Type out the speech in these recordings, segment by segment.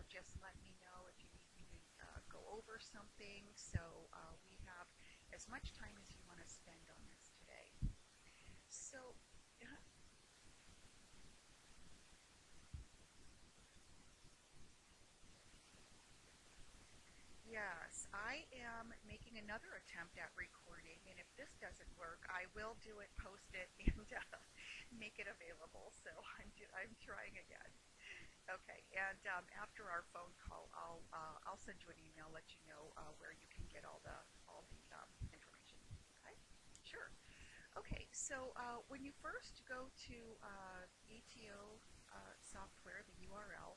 just let me know if you need me to go over something. So we have as much time as you want to spend on this today. So, yes, I am making another attempt at recording, and if this doesn't work, I will do it, post it, and make it available. So I'm trying again. Okay, and after our phone call, I'll send you an email, let you know where you can get all the information. Okay, sure. Okay, so when you first go to ETO software, the URL,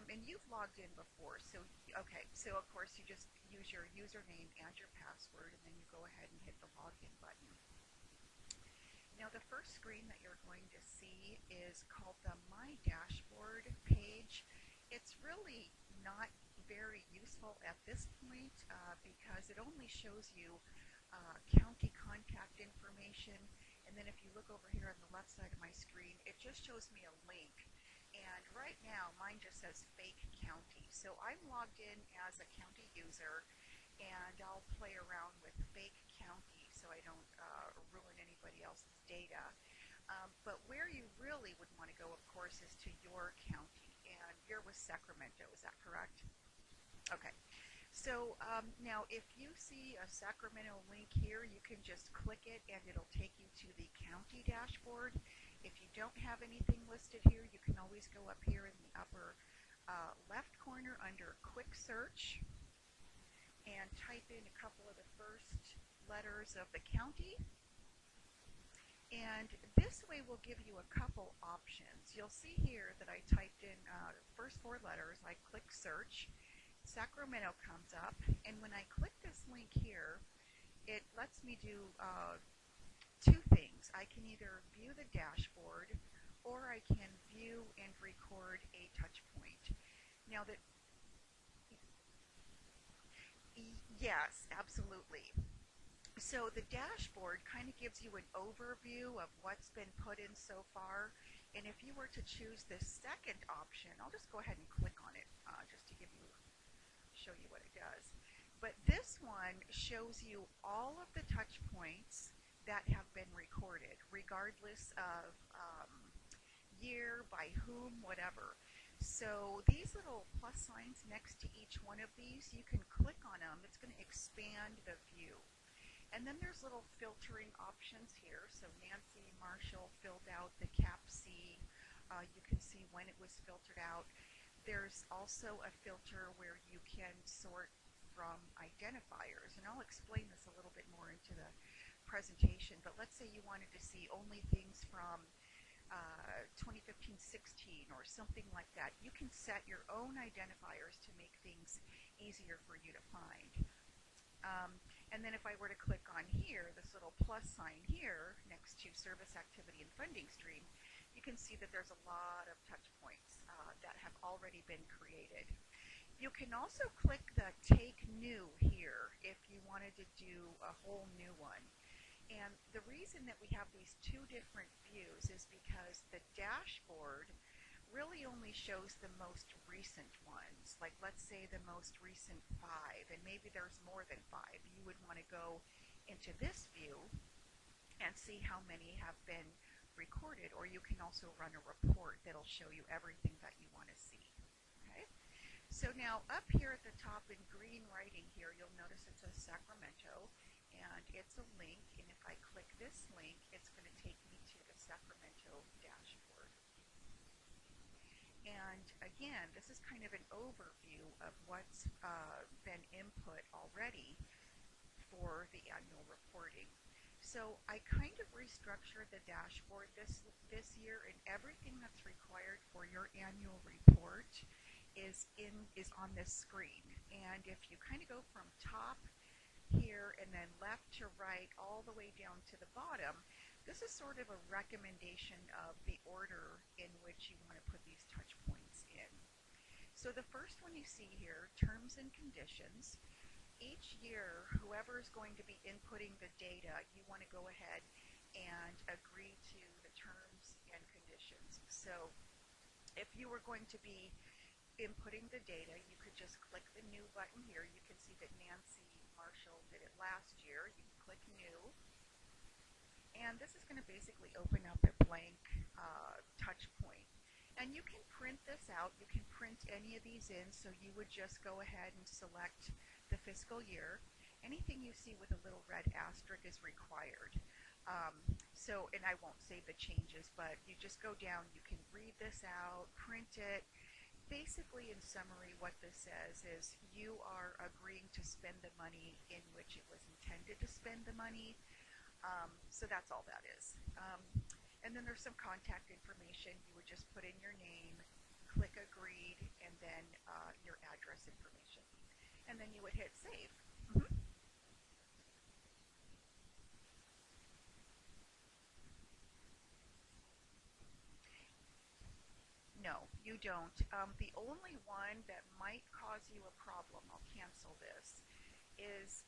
and you've logged in before, so okay, so of course you just use your username and your password, and then you go ahead and hit the login button. Now the first screen that you're going to see is called the My Dashboard page. It's really not very useful at this point because it only shows you county contact information, and then if you look over here on the left side of my screen, it just shows me a link. And right now mine just says fake county. So I'm logged in as a county user, and I'll play around with fake county so I don't ruin anybody else's data. But where you really would want to go, of course, is to your county. And you're with Sacramento, is that correct? Okay. So now if you see a Sacramento link here, you can just click it and it'll take you to the county dashboard. If you don't have anything listed here, you can always go up here in the upper left corner under quick search and type in a couple of the first letters of the county. And this way will give you a couple options. You'll see here that I typed in first four letters. I click search. Sacramento comes up, and when I click this link here, it lets me do two things. I can either view the dashboard, or I can view and record a touch point. Now that, yes, absolutely. So the dashboard kind of gives you an overview of what's been put in so far, and if you were to choose this second option, I'll just go ahead and click on it just to show you what it does. But this one shows you all of the touch points that have been recorded, regardless of year, by whom, whatever. So these little plus signs next to each one of these, you can click on them. It's going to expand the view. And then there's little filtering options here. So Nancy Marshall filled out the Cap C. You can see when it was filtered out. There's also a filter where you can sort from identifiers, and I'll explain this a little bit more into the presentation, but let's say you wanted to see only things from 2015-16 or something like that. You can set your own identifiers to make things easier for you to find. And then if I were to click on here, this little plus sign here next to service activity and funding stream, you can see that there's a lot of touch points that have already been created. You can also click the Take New here if you wanted to do a whole new one. And the reason that we have these two different views is because the dashboard really only shows the most recent ones. Like let's say the most recent 5, and maybe there's more than 5. You would want to go into this view and see how many have been recorded, or you can also run a report that'll show you everything that you want to see. Okay? So now up here at the top in green writing here, you'll notice it says Sacramento, and it's a link, and if I click this link, it's going to take me to the Sacramento dashboard. And again, this is kind of an overview of what's been input already for the annual reporting. So I kind of restructured the dashboard this year, and everything that's required for your annual report is on this screen. And if you kind of go from top here and then left to right all the way down to the bottom, this is sort of a recommendation of the order in which you want to put these touch points in. So the first one you see here, terms and conditions. Each year, whoever is going to be inputting the data, you want to go ahead and agree to the terms and conditions. So if you were going to be inputting the data, you could just click the new button here. You can see that Nancy Marshall did it last year. You can click new, and this is going to basically open up a blank touch point. And you can print this out. You can print any of these in, so you would just go ahead and select the fiscal year. Anything you see with a little red asterisk is required. And I won't say the changes, but you just go down, you can read this out, print it. Basically, in summary, what this says is you are agreeing to spend the money in which it was intended to spend the money. So that's all that is. And then there's some contact information. You would just put in your name, click agreed, and then your address information. And then you would hit save. No, you don't. The only one that might cause you a problem, I'll cancel this, is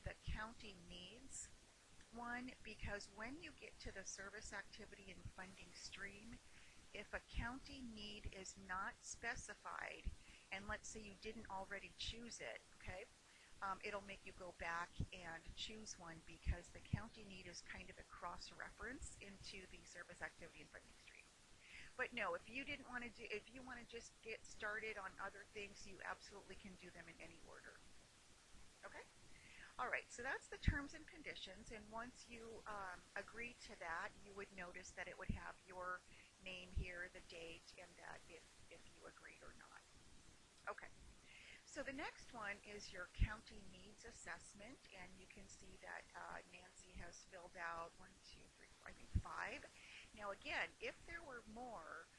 the county needs one, because when you get to the service activity and funding stream, if a county need is not specified, and let's say you didn't already choose it, okay, it'll make you go back and choose one because the county need is kind of a cross-reference into the service activity and funding stream. But no, if you didn't want to do, if you want to just get started on other things, you absolutely can do them in any order. Okay? All right, so that's the terms and conditions, and once you agree to that, you would notice that it would have your name here, the date, and that if you agreed or not. Okay, so the next one is your county needs assessment, and you can see that Nancy has filled out 1, 2, 3, 4, I think 5. Now again, if there were more,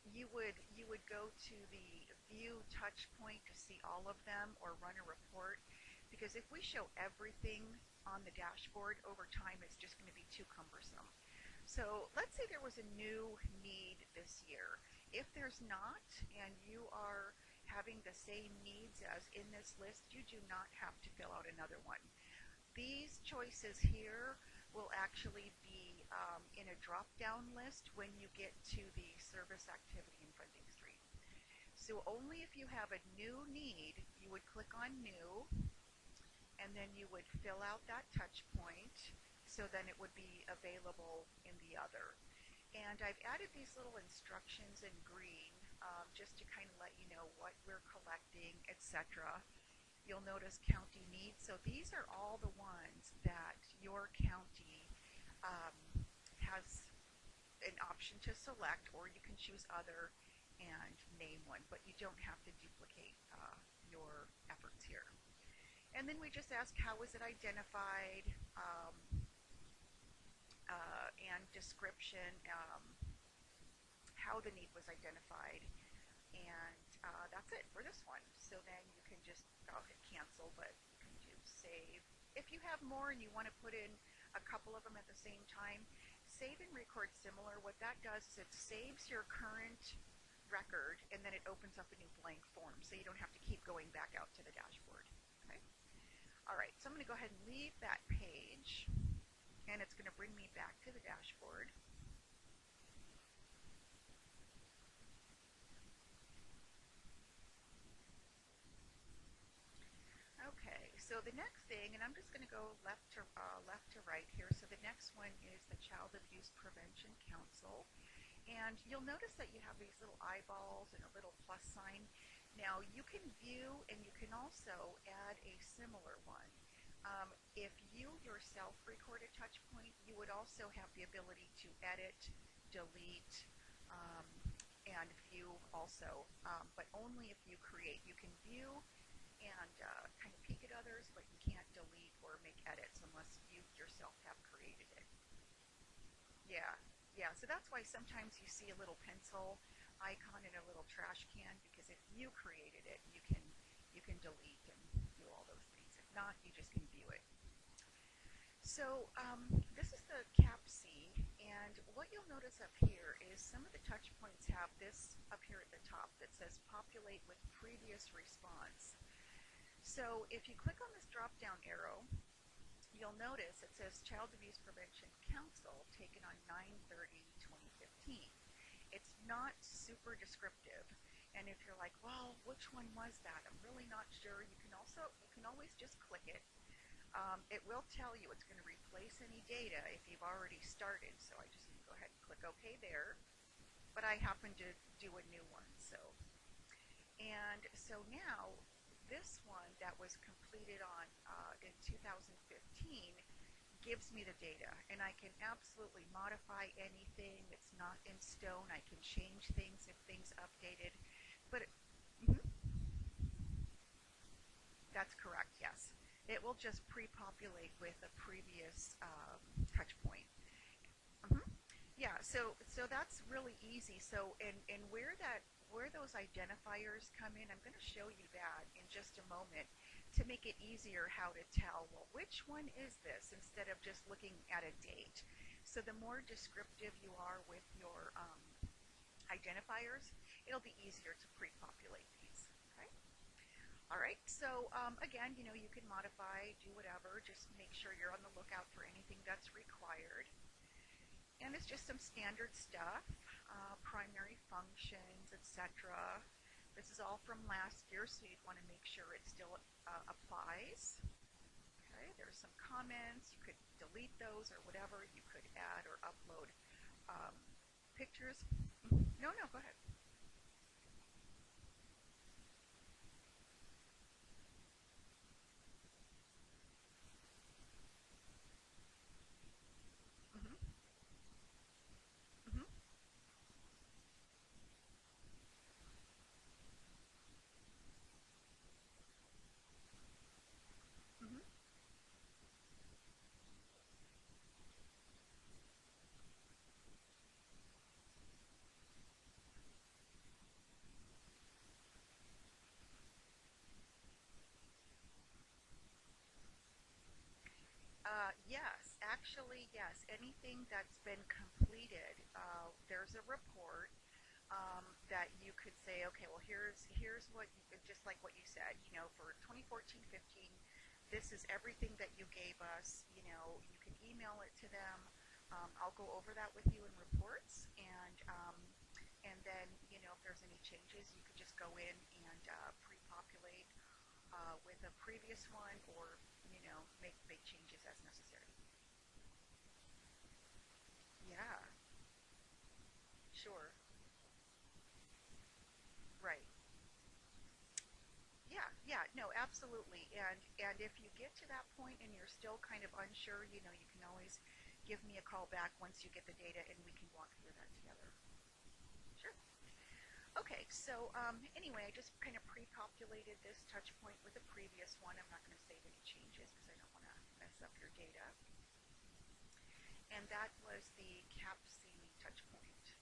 you would go to the view touch point to see all of them or run a report, because if we show everything on the dashboard over time, it's just going to be too cumbersome. So let's say there was a new need this year. If there's not, and you are having the same needs as in this list, you do not have to fill out another one. These choices here will actually be in a drop-down list when you get to the service activity and funding stream. So only if you have a new need, you would click on new, and then you would fill out that touch point, so then it would be available in the other. And I've added these little instructions in green just to kind of let you know what we're collecting, etc. You'll notice county needs. So these are all the ones that your county has an option to select, or you can choose other and name one, but you don't have to duplicate your efforts here. And then we just ask how was it identified, and description, how the need was identified, and that's it for this one. So then you can just, I'll hit cancel, but you can do save. If you have more and you want to put in a couple of them at the same time, save and record similar. What that does is it saves your current record, and then it opens up a new blank form, so you don't have to keep going back out to the dashboard. Okay. All right, so I'm going to go ahead and leave that page, and it's going to bring me back to the dashboard. Okay, so the next thing, and I'm just going to go left to right here. So the next one is the Child Abuse Prevention Council. And you'll notice that you have these little eyeballs and a little plus sign. Now you can view, and you can also add a similar one. If you yourself record a touch point, you would also have the ability to edit, delete, and view also, but only if you create. You can view and kind of peek at others, but you can't delete or make edits unless you yourself have created it. Yeah, yeah, so that's why sometimes you see a little pencil icon in a little trash can, because if you created it, you can delete and do all those things. If not, you just can view it. So this is the CAPC, and what you'll notice up here is some of the touch points have this up here at the top that says populate with previous response. So if you click on this drop-down arrow, you'll notice it says Child Abuse Prevention Council taken on 9/30/2015. It's not super descriptive. And if you're like, well, which one was that? I'm really not sure. You can always just click it. It will tell you it's going to replace any data if you've already started. So I just go ahead and click OK there. But I happen to do a new one. So now this one that was completed on in 2015 gives me the data, and I can absolutely modify anything. It's not in stone. I can change things if things updated. But mhm, that's correct. Yes, it will just pre-populate with a previous touch point. Mhm. Yeah, so that's really easy. So and where those identifiers come in, I'm going to show you that in just a moment to make it easier how to tell, well, which one is this instead of just looking at a date. So the more descriptive you are with your identifiers, it'll be easier to pre-populate these. Okay. All right. So again, you can modify, do whatever. Just make sure you're on the lookout for anything that's required. And it's just some standard stuff, primary functions, etc. This is all from last year, so you'd want to make sure it still applies. Okay, there's some comments. You could delete those or whatever. You could add or upload um, pictures. No, no, go ahead. Mm-hmm, mm-hmm, mm-hmm, yes, actually, yes. Anything that's been completed, there's a report that you could say, okay, well, here's what just like what you said, for 2014-15, this is everything that you gave us. You can email it to them. I'll go over that with you in reports, and then if there's any changes, you could just go in and pre-populate with a previous one, or make changes as necessary. Yeah, sure, right. Yeah, yeah, no, absolutely. And if you get to that point and you're still kind of unsure, you can always give me a call back once you get the data and we can walk through that together. Sure. Okay, so anyway, I just kind of pre-populated this touch point with a previous one. I'm not going to save any changes because I don't want to mess up your data. And that was the CAPC touch point.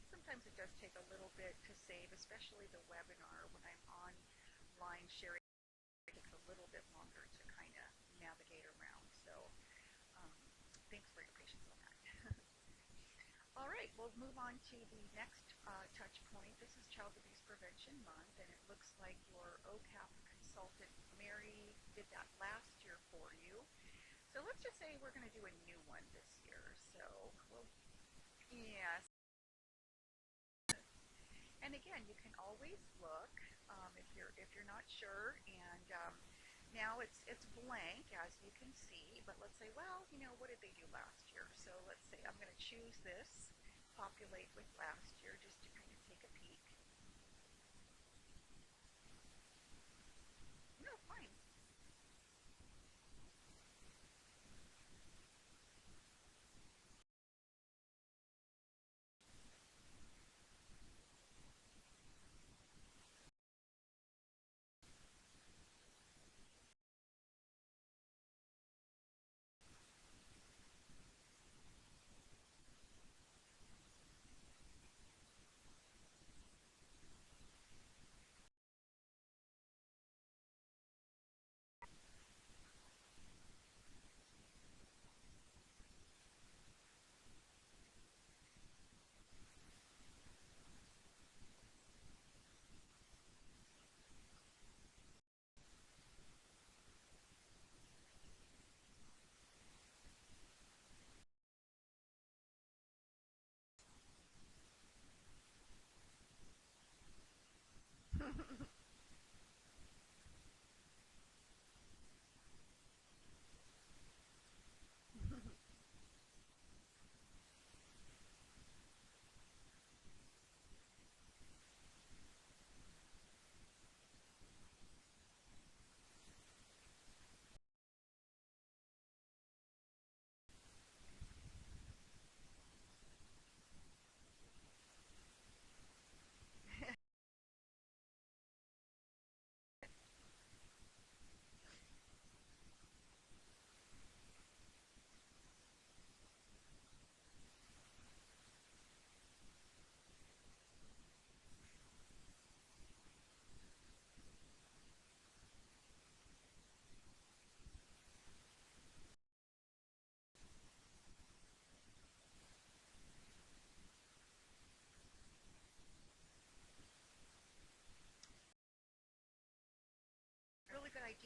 Sometimes it does take a little bit to save, especially the webinar when I'm online sharing. It takes a little bit longer to kind of navigate around. So um, thanks for your patience on that. All right, we'll move on to the next touch point. This is Child Abuse Prevention Month, and it looks like your OCAP consultant, Mary, did that last year for you. So let's just say we're going to do a new one this year. So, well, yes. And again, you can always look if you're not sure. And now it's blank, as you can see. But let's say, well, what did they do last year? So let's say I'm going to choose this, populate with last year, just to kind of take a peek. No, fine.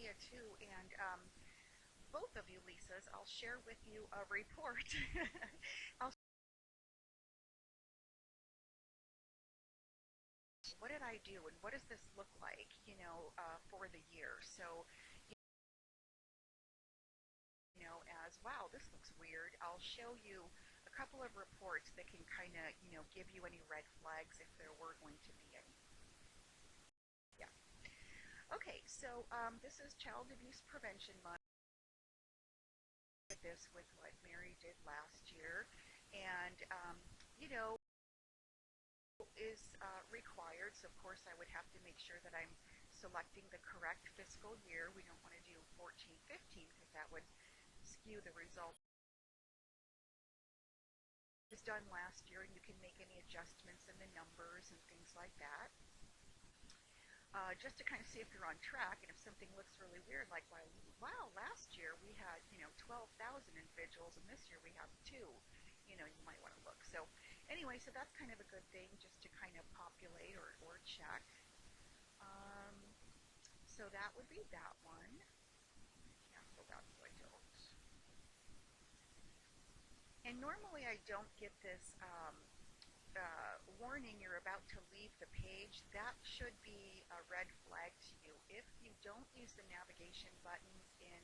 area too, and both of you Lisas, I'll share with you a report. I'll what did I do and what does this look like, for the year. So, as wow, this looks weird. I'll show you a couple of reports that can kind of, give you any red flags if there were going to be any. Yeah. Okay, so this is Child Abuse Prevention Month. This with what Mary did last year, and is required. So of course, I would have to make sure that I'm selecting the correct fiscal year. We don't want to do 14-15 because that would skew the result. It was done last year, and you can make any adjustments in the numbers and things like that. Just to kind of see if you're on track, and if something looks really weird, like wow, last year we had 12,000 individuals, and this year we have two. You might want to look. So anyway, so that's kind of a good thing just to kind of populate or check. Um, so that would be that one. Cancel that so I don't. And normally I don't get this warning you're about to leave the page. That should be a red flag to you. If you don't use the navigation buttons in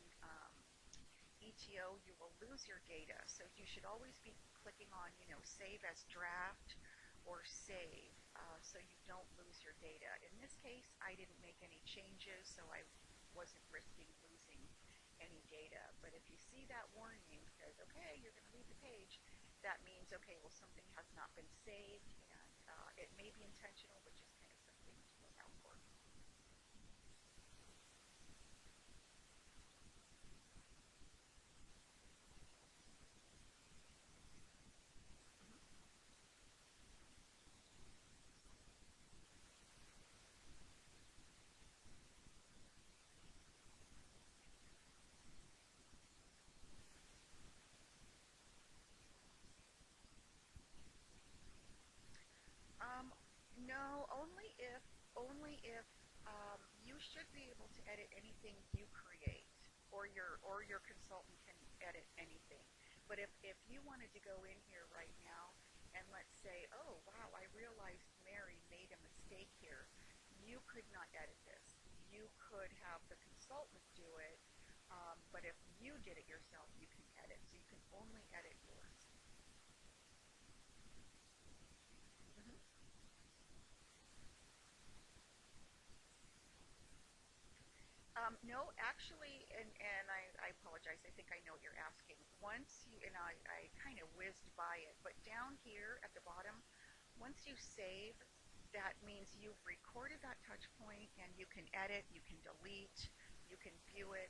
ETO, you will lose your data. So you should always be clicking on, save as draft or save, so you don't lose your data. In this case, I didn't make any changes, so I wasn't risking losing any data. But if you see that warning says, okay, you're going to leave the page, that means, okay, well, something has not been saved, and it may be intentional, but just kind of something to look out for. Mm-hmm. Um, no, only if you should be able to edit anything you create, or your consultant can edit anything. But if you wanted to go in here right now and let's say, oh wow, I realized Mary made a mistake here, you could not edit this. You could have the consultant do it, but if you did it yourself, you can edit. So you can only edit yours. Mm-hmm. No, actually, and I apologize. I think I know what you're asking. Once you, and I kind of whizzed by it, but down here at the bottom, once you save, that means you've recorded that touch point and you can edit, you can delete, you can view it.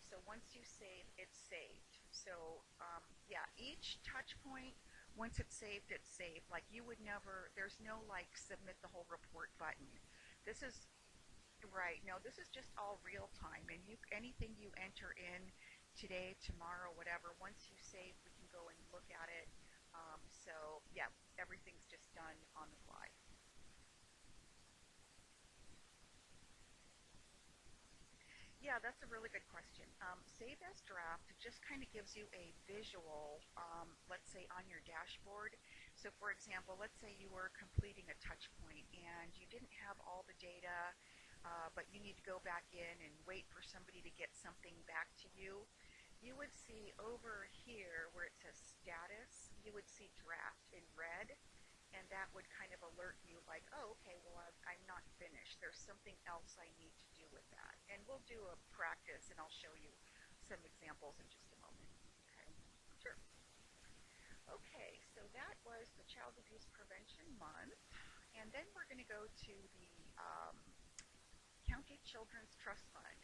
So once you save, it's saved. So yeah, each touch point, once it's saved, it's saved. Like you would never, there's no like submit the whole report button. This is right. No, this is just all real time, and anything you enter in today, tomorrow, whatever. Once you save, we can go and look at it. So yeah, everything's just done on the fly. Yeah, that's a really good question. Save as draft just kind of gives you a visual, let's say on your dashboard. So for example, let's say you were completing a touch point and you didn't have all the data, but you need to go back in and wait for somebody to get something back to you. You would see over here where it says status, you would see draft in red, and that would kind of alert you like, oh, okay, well, I'm not finished. There's something else I need to do with that. And we'll do a practice, and I'll show you some examples in just a moment. Okay, sure. Okay, so that was the Child Abuse Prevention Month. And then we're going to go to the County Children's Trust Fund.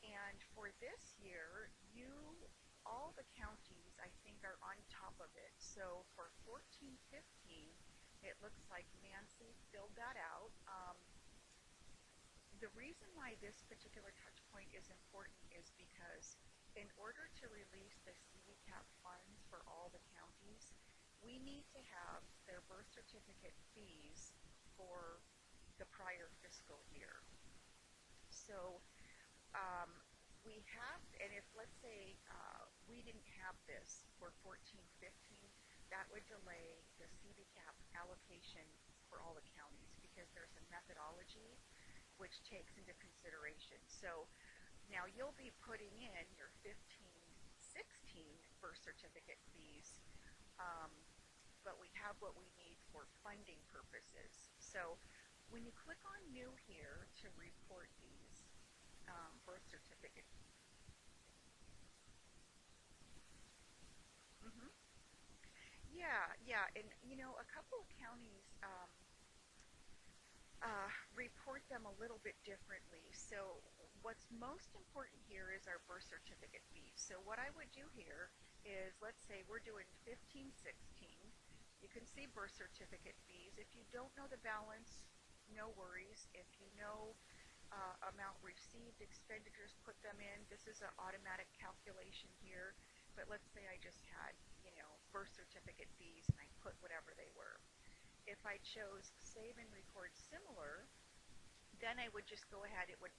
And for this year, all the counties, I think, are on top of it. So for 14-15, it looks like Nancy filled that out. The reason why this particular touch point is important is because in order to release the CDCAP funds for all the counties, we need to have their birth certificate fees for the prior fiscal year. So um, we have, and if let's say we didn't have this for 14, 15, that would delay the CBCAP allocation for all the counties because there's a methodology which takes into consideration. So now you'll be putting in your 15, 16 birth certificate fees, um, but we have what we need for funding purposes. So when you click on new here to report these birth certificate. Hmm. Yeah, yeah, and a couple of counties report them a little bit differently. So what's most important here is our birth certificate fees. So what I would do here is, let's say we're doing 15, 16. You can see birth certificate fees. If you don't know the balance, no worries. If you know amount received, expenditures, put them in. This is an automatic calculation here. But let's say I just had, birth certificate fees and I put whatever they were. If I chose save and record similar, then I would just go ahead. It would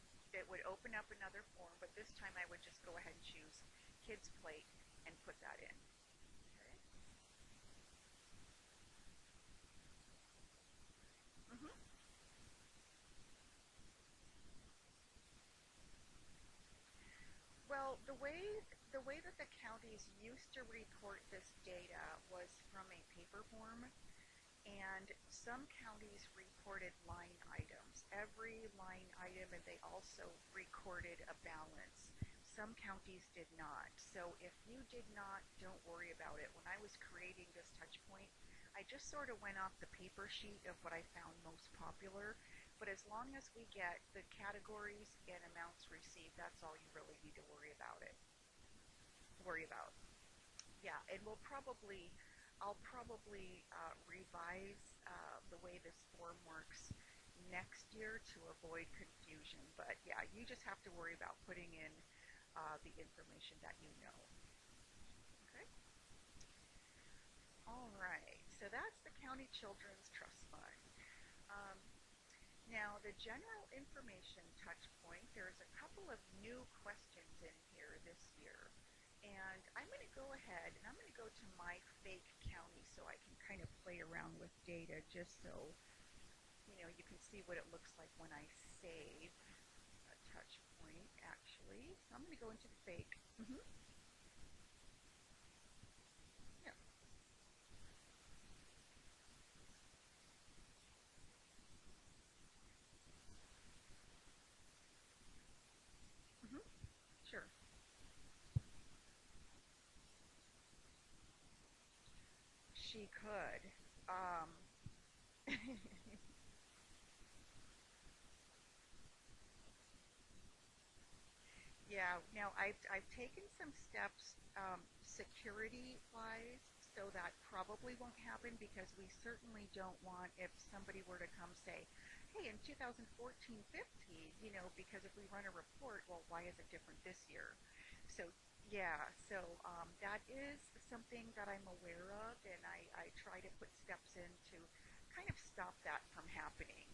open up another form, but this time I would just go ahead and choose kids plate and put that in. Okay. Hmm. Well, the way that the counties used to report this data was from a paper form, and some counties reported line items, every line item, and they also recorded a balance. Some counties did not. So if you did not, don't worry about it. When I was creating this touch point, I just sort of went off the paper sheet of what I found most popular. But as long as we get the categories and amounts received, that's all you really need to worry about. Yeah, and I'll probably revise the way this form works next year to avoid confusion. But yeah, you just have to worry about putting in the information that you know. Okay. All right. So that's the County Children's Trust Fund. Um, Now, the general information touch point, there's a couple of new questions in here this year. And I'm going to go ahead and I'm going to go to my fake county so I can kind of play around with data just so you can see what it looks like when I save a touch point actually. So I'm going to go into the fake. Hmm. Yeah. Hmm. Sure. She could. Um, Yeah, now I've taken some steps security wise, so that probably won't happen because we certainly don't want if somebody were to come say, hey, in 2014, 15, because if we run a report, well, why is it different this year? So yeah, so that is something that I'm aware of, and I try to put steps in to kind of stop that from happening,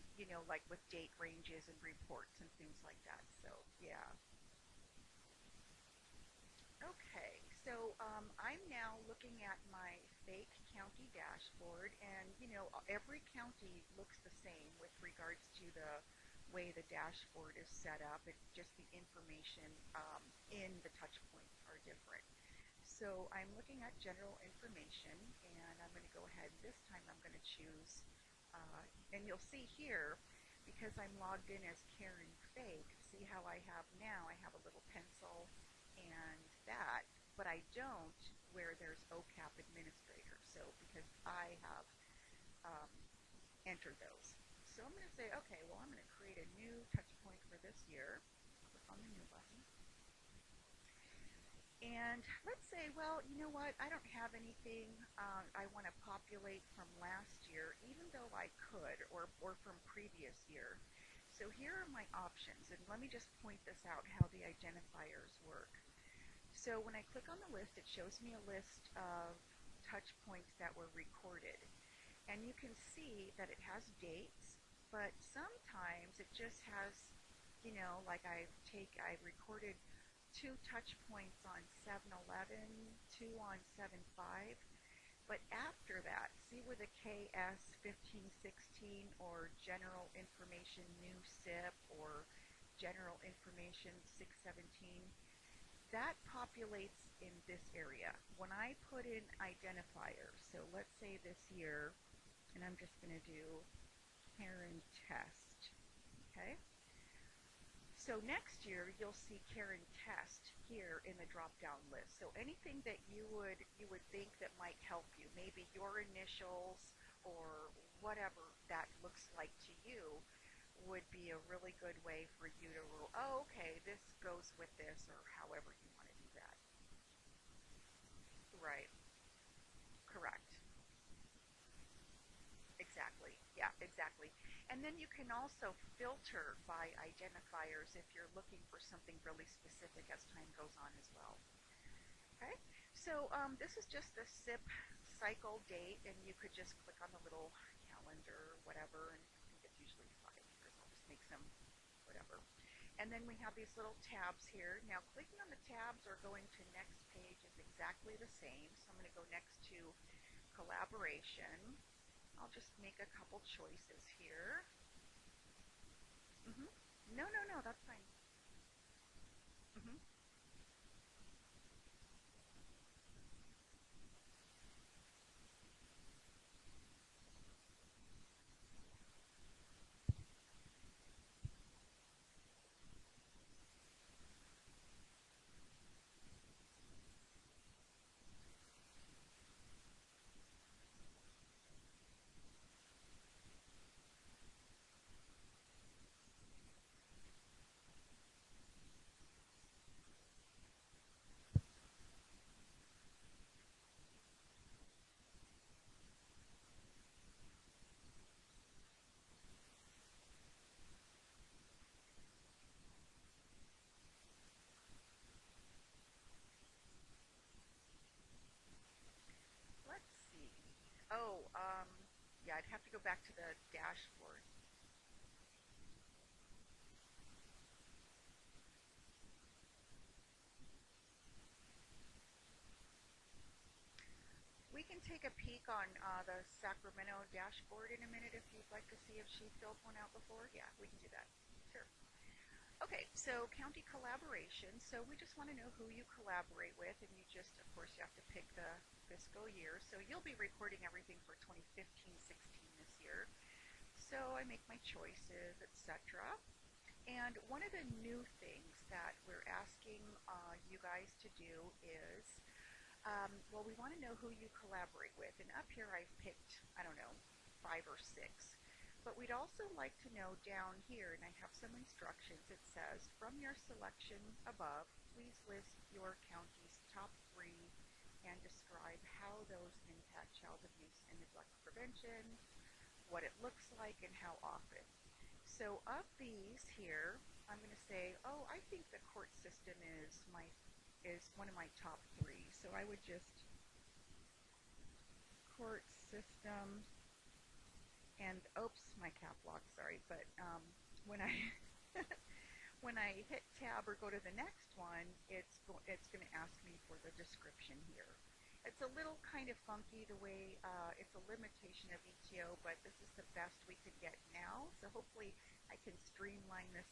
like with date ranges and reports and things like that. So yeah. Okay, so I'm now looking at my fake county dashboard, and every county looks the same with regards to the way the dashboard is set up. It's just the information in the touch points are different. So I'm looking at general information, and I'm going to go ahead. This time I'm going to choose, and you'll see here, because I'm logged in as Karen Fake, see how I have now, I have a little pencil and that, but I don't where there's OCAP administrator. So because I have um, entered those. So I'm going to say, okay, well, I'm going to create a new touch point for this year. Click on the new button. And let's say, well, you know what? I don't have anything I want to populate from last year, even though I could, or from previous year. So here are my options, and let me just point this out how the identifiers work. So when I click on the list, it shows me a list of touch points that were recorded. And you can see that it has dates, but sometimes it just has Like I recorded two touch points on 711, two on 7.5. But after that, see where the KS 1516 or General Information New SIP or General Information 617, that populates in this area. When I put in identifiers, so let's say this year, and I'm just going to do Karen Test, okay? So next year you'll see Karen Test here in the drop-down list. So anything that you would think that might help you, maybe your initials or whatever that looks like to you, would be a really good way for you to rule, oh, okay, this goes with this, or however you want to do that. Right. Correct. Exactly. Yeah, exactly. And then you can also filter by identifiers if you're looking for something really specific as time goes on as well. Okay. So this is just the SIP cycle date, and you could just click on the little calendar or whatever, and I think it's usually 5 years. I'll just make some whatever. And then we have these little tabs here. Now clicking on the tabs or going to next page is exactly the same. So I'm going to go next to collaboration. I'll just make a couple choices here. Mm-hmm. No, no, no, that's fine. Mm-hmm. Let's see. Oh, yeah, I'd have to go back to the dashboard. We can take a peek on the Sacramento dashboard in a minute if you'd like to see if she filled one out before. Yeah, we can do that. Sure. Okay, so county collaboration. So we just want to know who you collaborate with, and you just, of course, you have to pick the fiscal year. So you'll be recording everything for 2015-16 this year. So I make my choices, etc. And one of the new things that we're asking you guys to do is, well, we want to know who you collaborate with. And up here I've picked, I don't know, 5 or 6. But we'd also like to know down here, and I have some instructions. It says, from your selection above, please list your county's top 3 and describe how those impact child abuse and neglect prevention, what it looks like, and how often. So of these here, I'm going to say, oh, I think the court system is one of my top 3. So I would just court system, and oops, my cap lock, sorry, but when I when I hit tab or go to the next one, it's going to ask me for the description here. It's a little kind of funky the way it's a limitation of ETO, but this is the best we could get now. So hopefully I can streamline this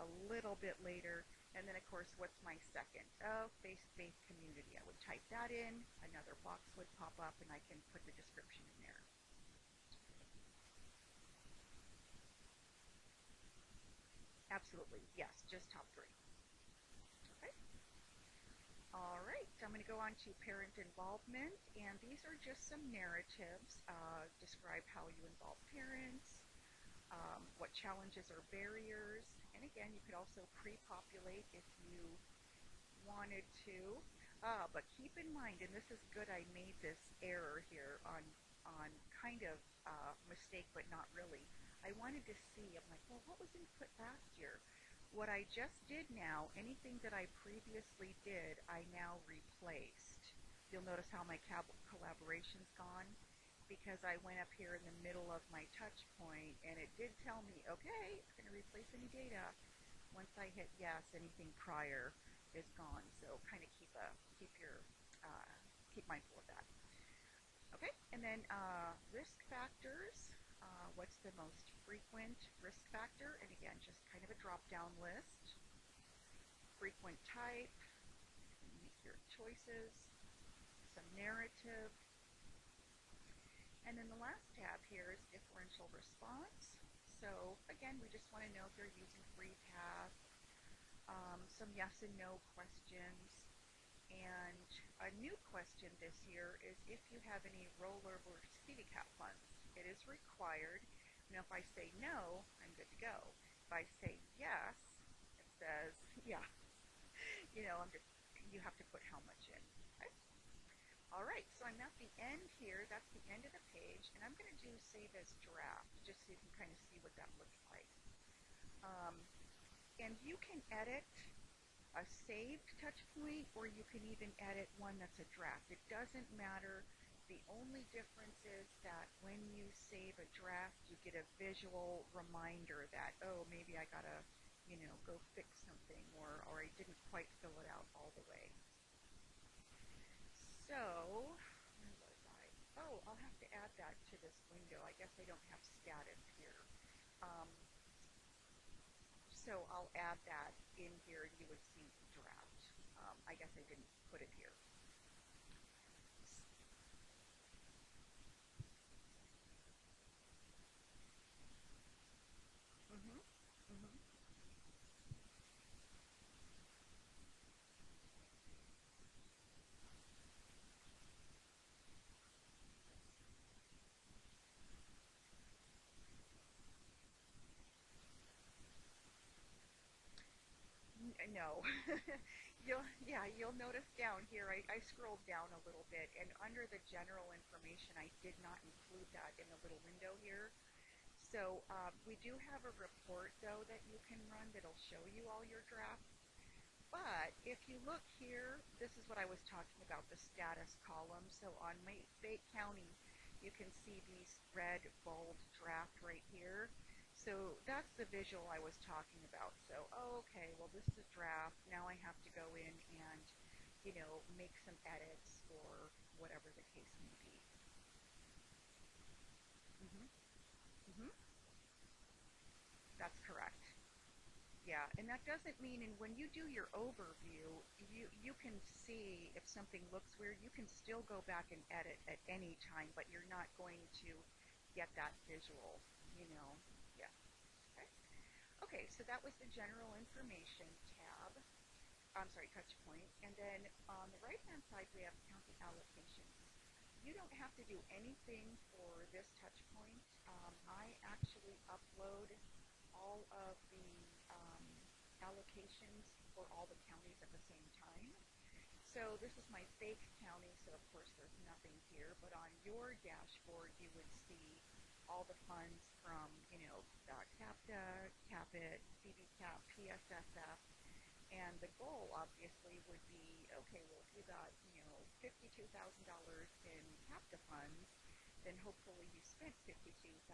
a little bit later. And then, of course, what's my second? Oh, faith-based community. I would type that in. Another box would pop up, and I can put the description in there. Absolutely. Yes, just top 3. Okay. All right, so I'm going to go on to parent involvement, and these are just some narratives. Describe how you involve parents, what challenges or barriers, and again, you could also pre-populate if you wanted to. But keep in mind, and this is good, I made this error here on kind of mistake, but not really. I wanted to see, I'm like, well, what was input last year? What I just did now, anything that I previously did, I now replaced. You'll notice how my collaboration's gone because I went up here in the middle of my touch point and it did tell me, okay, it's going to replace any data. Once I hit yes, anything prior is gone. So kind of keep your uh, keep mindful of that. Okay, and then risk factors. What's the most frequent risk factor? And again, just kind of a drop down list. Frequent type, make your choices, some narrative. And then the last tab here is differential response. So again, we just want to know if you're using free pass, some yes and no questions. And a new question this year is if you have any rollover CD cap funds. It is required. Now if I say no, I'm good to go. If I say yes, it says, yeah, I'm just, you have to put how much in. Okay? All right, so I'm at the end here. That's the end of the page. And I'm going to do save as draft, just so you can kind of see what that looks like. And you can edit a saved touch point, or you can even edit one that's a draft. It doesn't matter. The only difference is that when you save a draft, you get a visual reminder that, oh, maybe I gotta, go fix something, or I didn't quite fill it out all the way. So, where was I? Oh, I'll have to add that to this window. I guess I don't have status here. Um, so I'll add that in here and you would see draft. I guess I didn't put it here. Mm-hmm. Mm-hmm. No. You'll notice down here, I scrolled down a little bit, and under the general information, I did not include that in the little window here. So we do have a report, though, that you can run that'll show you all your drafts. But if you look here, this is what I was talking about, the status column. So on my Fayette County, you can see these red bold draft right here. So that's the visual I was talking about. So, oh, okay, well, this is a draft. Now I have to go in and, make some edits or whatever the case may be. Mm-hmm. Mm-hmm. That's correct. Yeah, and that doesn't mean, and when you do your overview, you can see if something looks weird. You can still go back and edit at any time, but you're not going to get that visual, you know. Yeah. Okay. Okay, so that was the general information tab. I'm sorry, touch point. And then on the right-hand side, we have county allocations. You don't have to do anything for this touch point. I actually upload all of the um, allocations for all the counties at the same time. So this is my fake county, so of course there's nothing here, but on your dashboard you would see all the funds from, CAPTA, CAPIT, CBCAP, PSSF, and the goal obviously would be, okay, well if you got, $52,000 in CAPTA funds, then hopefully you spent $52,000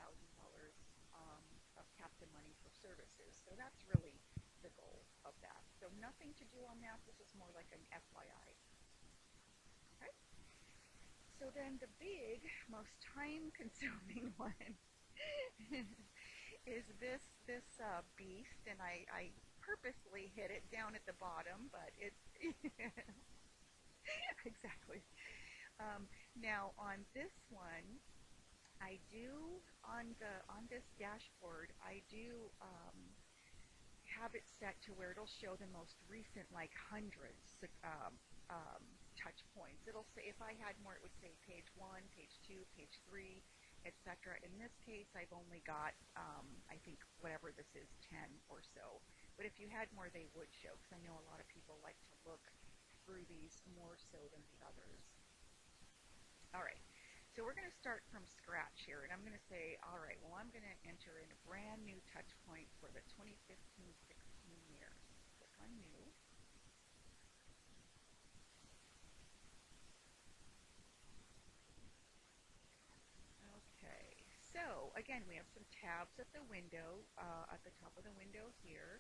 of CAPTA money for services. So that's really the goal of that. So nothing to do on that. This is more like an FYI. Okay. So then the big, most time-consuming one is this beast, and I purposely hit it down at the bottom, but it's exactly. Now on this one, I do on this dashboard, I do have it set to where it'll show the most recent, like hundreds um, touch points. It'll say, if I had more, it would say page 1, page 2, page 3, etc. In this case, I've only got, I think, whatever this is, 10 or so. But if you had more, they would show, because I know a lot of people like to look through these more so than the others. All right. So we're going to start from scratch here, and I'm going to say, all right, well, I'm going to enter in a brand new touch point for the 2015-16 year. Click on new. Okay, so again, we have some tabs at the window, at the top of the window here.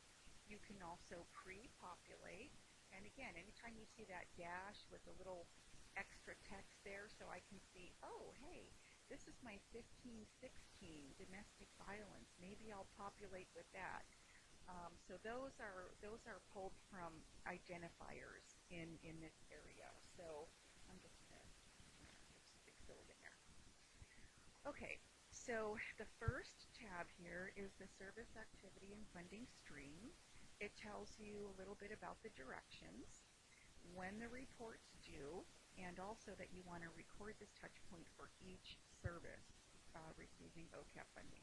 You can also pre-populate. And again, anytime you see that dash with a little extra text there, so I can see, oh, hey, this is my 1516 domestic violence. Maybe I'll populate with that. So those are pulled from identifiers in this area. So I'm just gonna fill it in there. Okay, so the first tab here is the service activity and funding stream. It tells you a little bit about the directions, when the report's due, and also that you want to record this touch point for each service receiving OCAP funding.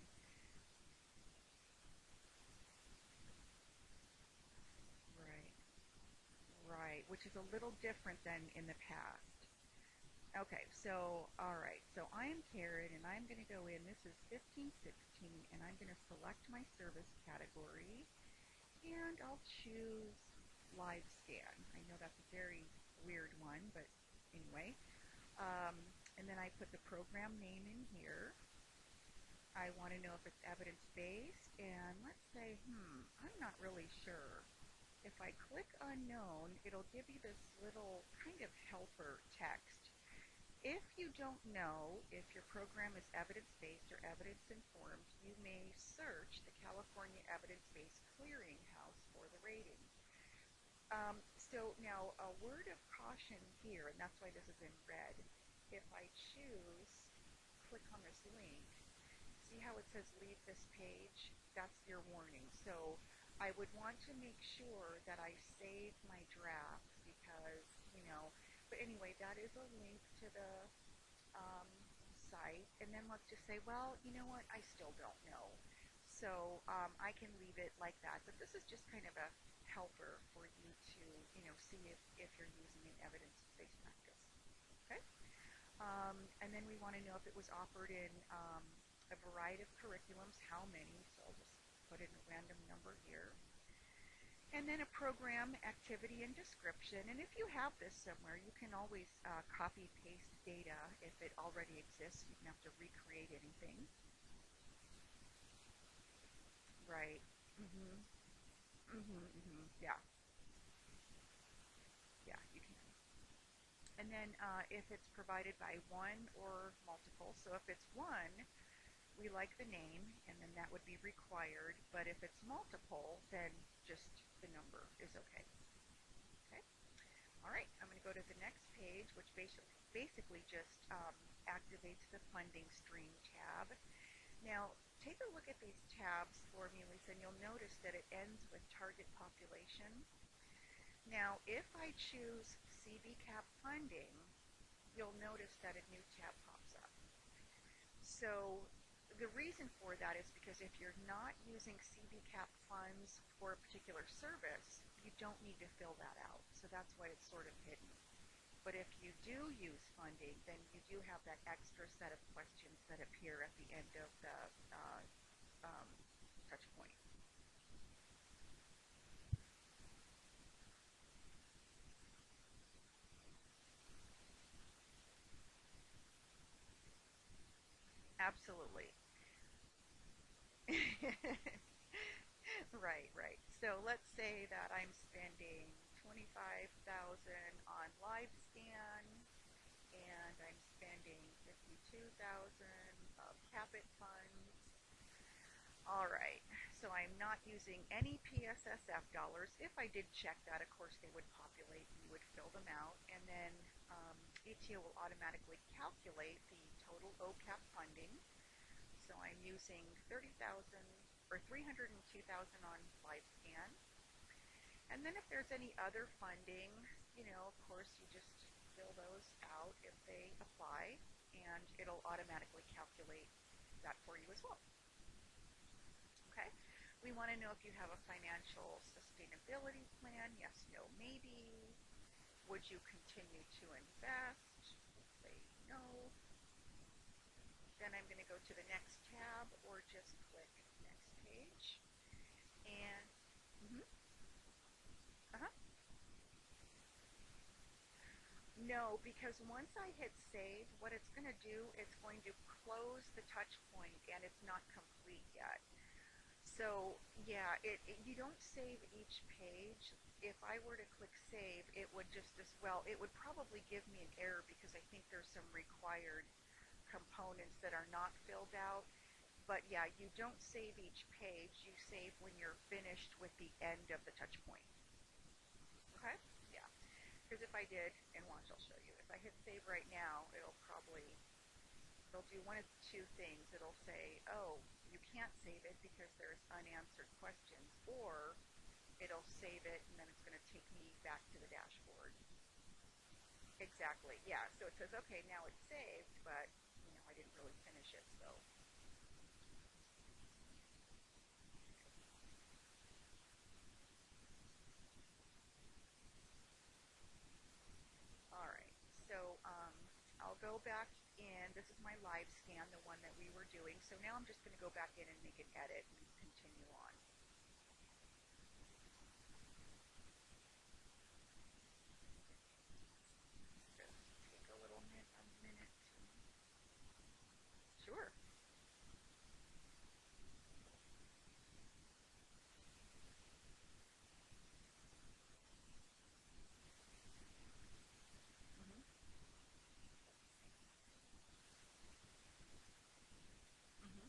Right, right, which is a little different than in the past. Okay, so, all right, so I am Karen, and I'm going to go in, this is 1516, and I'm going to select my service category, and I'll choose live scan. I know that's a very weird one, but anyway. And then I put the program name in here. I want to know if it's evidence-based, and let's say, I'm not really sure. If I click unknown, it'll give you this little kind of helper text. If you don't know if your program is evidence-based or evidence-informed, you may search the California Evidence-Based Clearinghouse for the rating. So now a word of caution here, and that's why this is in red. If I choose, click on this link, see how it says leave this page? That's your warning. So I would want to make sure that I save my draft because, but anyway, that is a link to the site. And then let's just say, well, you know what? I still don't know. So I can leave it like that. But this is just kind of a helper for you to, see if you're using an evidence-based practice. Okay? And then we want to know if it was offered in a variety of curriculums, how many. So I'll just put in a random number here. And then a program, activity, and description. And if you have this somewhere, you can always copy-paste data if it already exists. You don't have to recreate anything. Right. Mm-hmm. Mm-hmm. Mm-hmm. Yeah. Yeah, you can. And then if it's provided by one or multiple, so if it's one, we like the name, and then that would be required. But if it's multiple, then just the number is okay. Okay. All right. I'm going to go to the next page, which basically just activates the funding stream tab. Now, take a look at these tabs for me, Lisa, and you'll notice that it ends with target population. Now, if I choose CBCAP funding, you'll notice that a new tab pops up. So the reason for that is because if you're not using CBCAP funds for a particular service, you don't need to fill that out. So that's why it's sort of hidden. But if you do use funding, then you do have that extra set of questions that appear at the end of the touch point. Absolutely. Right, right. So let's say that I'm spending 25,000 on live scan and I'm spending 52,000 of Capit funds. All right, so I'm not using any PSSF dollars. If I did check that, of course, they would populate. You would fill them out, and then ETO will automatically calculate the total OCAP funding. So I'm using 30,000 or 302,000 on live scan. And then if there's any other funding, of course, you just fill those out if they apply, and it'll automatically calculate that for you as well. Okay. We want to know if you have a financial sustainability plan. Yes, no, maybe. Would you continue to invest? Say no. Then I'm going to go to the next tab or just click next page. And, uh-huh. No, because once I hit save, what it's going to do, it's going to close the touch point and it's not complete yet. So yeah, you don't save each page. If I were to click save, it would just as well, it would probably give me an error because I think there's some required components that are not filled out. But yeah, you don't save each page. You save when you're finished with the end of the touch point. Okay? Yeah. Because if I did, and watch, I'll show you. If I hit save right now, it'll do one of two things. It'll say, oh, you can't save it because there's unanswered questions, or it'll save it and then it's going to take me back to the dashboard. Exactly. Yeah. So it says, okay, now it's saved, but I didn't really finish it. So, all right. So I'll go back in. This is my live scan, the one that we were doing. So now I'm just going to go back in and make an edit and continue on. Just take a little minute. Sure. Mm-hmm. Mm-hmm.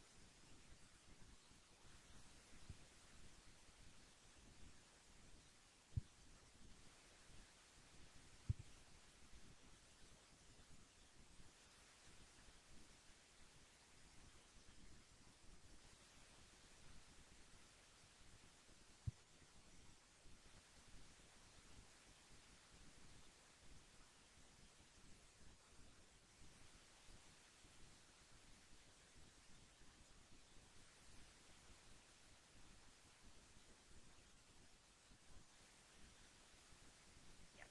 Yep.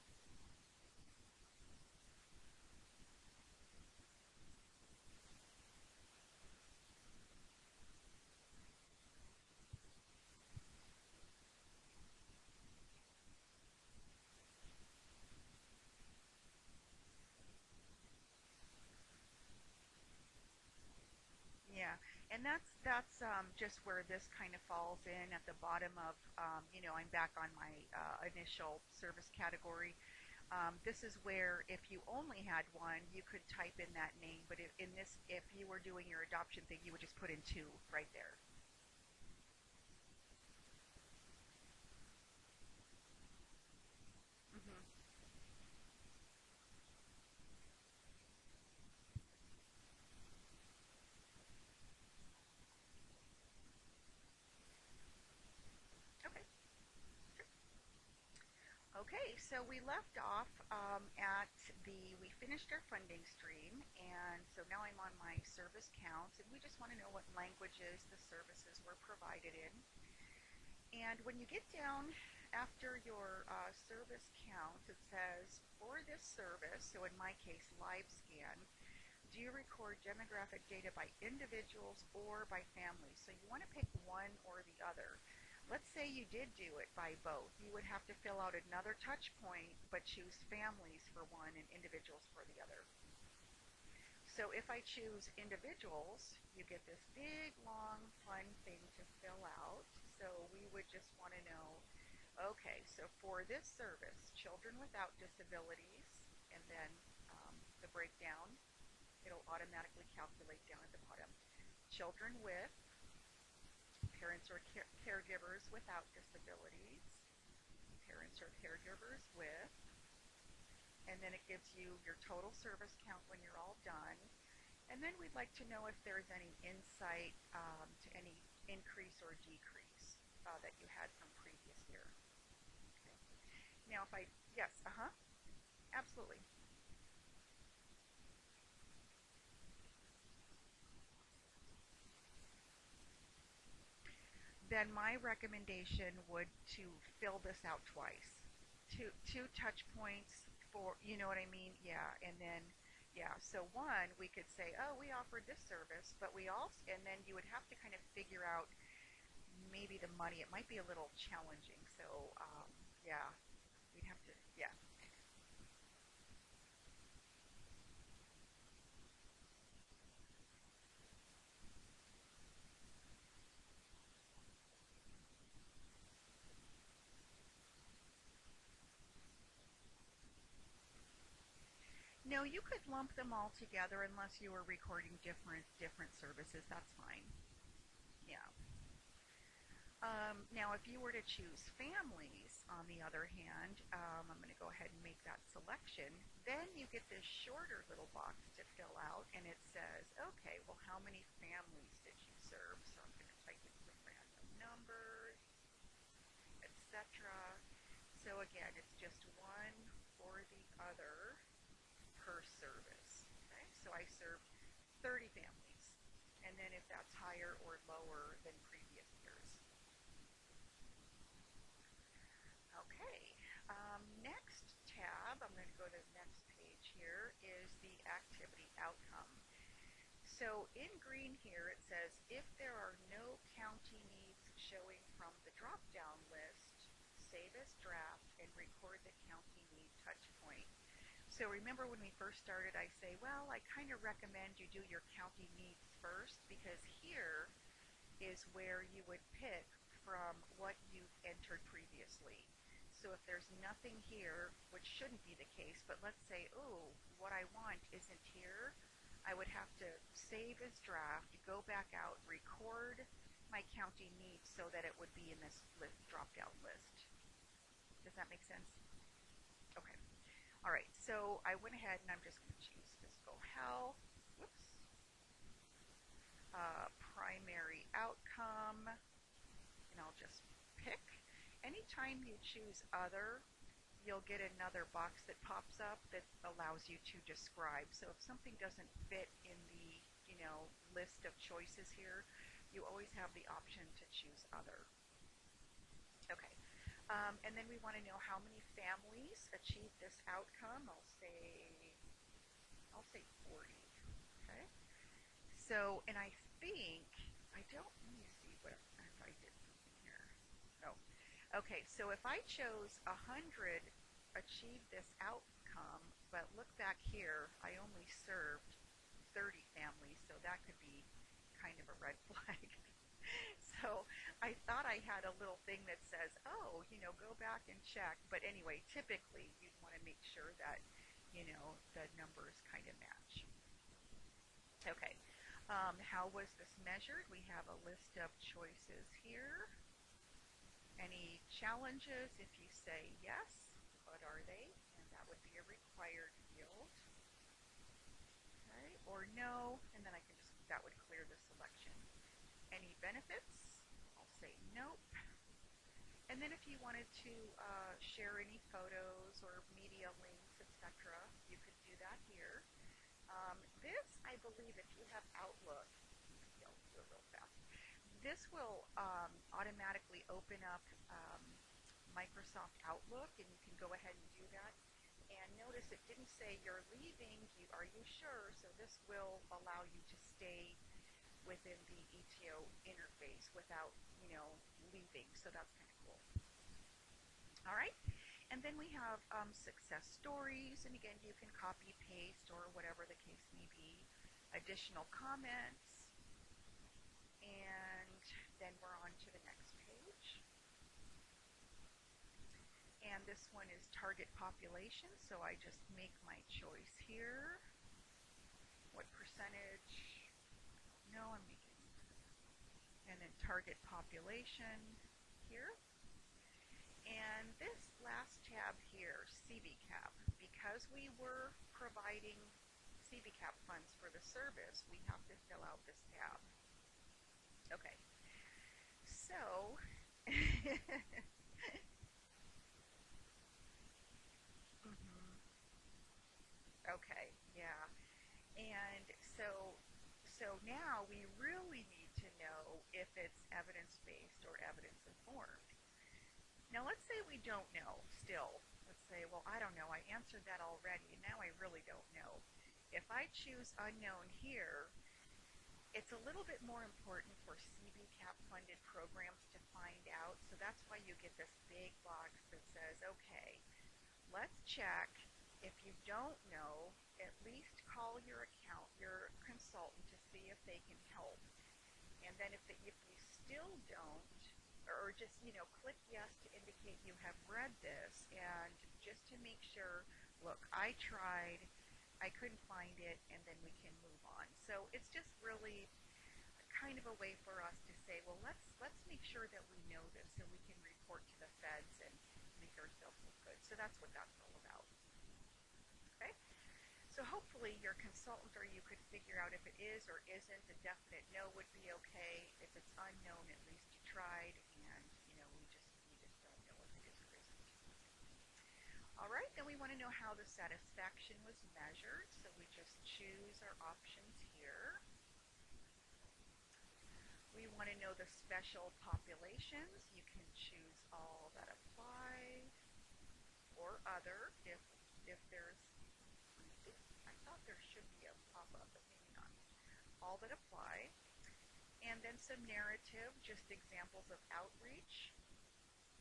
Yeah, and that's just where this kind of falls in at the bottom of I'm back on my initial service category. This is where if you only had one, you could type in that name, but if you were doing your adoption thing, you would just put in two right there. Hmm. Okay. Okay, so we left off at we finished our funding stream, and so now I'm on my service counts, and we just want to know what languages the services were provided in. And when you get down after your service count, it says, for this service, so in my case, live scan, do you record demographic data by individuals or by families? So you want to pick one or the other. Let's say you did do it by both. You would have to fill out another touch point, but choose families for one and individuals for the other. So if I choose individuals, you get this big, long, fun thing to fill out. So we would just want to know, okay, so for this service, children without disabilities, and then the breakdown, it'll automatically calculate down at the bottom. Children with, parents or caregivers without disabilities, parents or caregivers with, and then it gives you your total service count when you're all done. And then we'd like to know if there's any insight to any increase or decrease that you had from previous year. Okay. Now, if I, yes, absolutely. Then my recommendation would to fill this out twice. Two touch points for, you know what I mean? Yeah, and then yeah, so one we could say, oh, we offered this service, but we also, and then you would have to kind of figure out maybe the money. It might be a little challenging. So yeah, we'd have to, yeah. No, you could lump them all together unless you were recording different services. That's fine. Yeah. Now, if you were to choose families, on the other hand, I'm going to go ahead and make that selection. Then you get this shorter little box to fill out, and it says, okay, well, how many families did you serve? So I'm going to type in some random numbers, etc. So again, it's just one or the other per service. Okay, so I served 30 families, and then if that's higher or lower than previous years. Okay, next tab, I'm going to go to the next page here, is the activity outcome. So in green here it says, if there are no county needs showing from the drop-down list, save as draft and record the county need touch point. So remember when we first started, I say, well, I kind of recommend you do your county needs first, because here is where you would pick from what you've entered previously. So if there's nothing here, which shouldn't be the case, but let's say, oh, what I want isn't here, I would have to save as draft, go back out, record my county needs so that it would be in this drop-down list. Does that make sense? Okay. All right, so I went ahead and I'm just going to choose physical health. Whoops. Primary outcome, and I'll just pick. Anytime you choose other, you'll get another box that pops up that allows you to describe. So if something doesn't fit in the, list of choices here, you always have the option to choose other. Okay, and then we want to know how many families achieved this outcome. I'll say 40. Okay. So, and I think let me see what if I did something here. Oh, okay, so if I chose 100 achieved this outcome, but look back here, I only served 30 families, so that could be kind of a red flag. So I thought I had a little thing that says, oh, go back and check. But anyway, typically you'd want to make sure that, the numbers kind of match. Okay. How was this measured? We have a list of choices here. Any challenges? If you say yes, what are they? And that would be a required field. Okay, or no, and then that would clear the selection. Any benefits? I'll say nope. And then if you wanted to share any photos or media links, etc., you could do that here. This, I believe, if you have Outlook, I'll do it real fast. This will automatically open up Microsoft Outlook, and you can go ahead and do that. And notice it didn't say you're leaving. Are you sure? So this will allow you to stay within the ETO interface without, leaving. So that's kind of cool. All right. And then we have success stories, and again, you can copy, paste, or whatever the case may be. Additional comments, and then we're on to the next page. And this one is target population, so I just make my choice here. What percentage? No, I'm making. And then target population here. And this last tab here, CBCAP, because we were providing CBCAP funds for the service, we have to fill out this tab. Okay, so okay, yeah, and so now we really need to know if it's evidence-based or evidence-informed. Now let's say we don't know still. Let's say, well, I don't know. I answered that already, and now I really don't know. If I choose unknown here, it's a little bit more important for CBCAP funded programs to find out. So that's why you get this big box that says, okay, let's check. If you don't know, at least call your consultant to see if they can help. And then if you still don't, or just, click yes to indicate you have read this, and just to make sure, look, I tried, I couldn't find it, and then we can move on. So it's just really kind of a way for us to say, well, let's make sure that we know this so we can report to the feds and make ourselves look good. So that's what that's all about. Okay? So hopefully your consultant or you could figure out if it is or isn't. A definite no would be okay. If it's unknown, at least you tried, and we just don't know if it is or isn't. All right, then we want to know how the satisfaction was measured. So we just choose our options here. We want to know the special populations. You can choose all that apply or other if there's, I thought there should be a pop-up, but maybe not. All that apply. And then some narrative, just examples of outreach.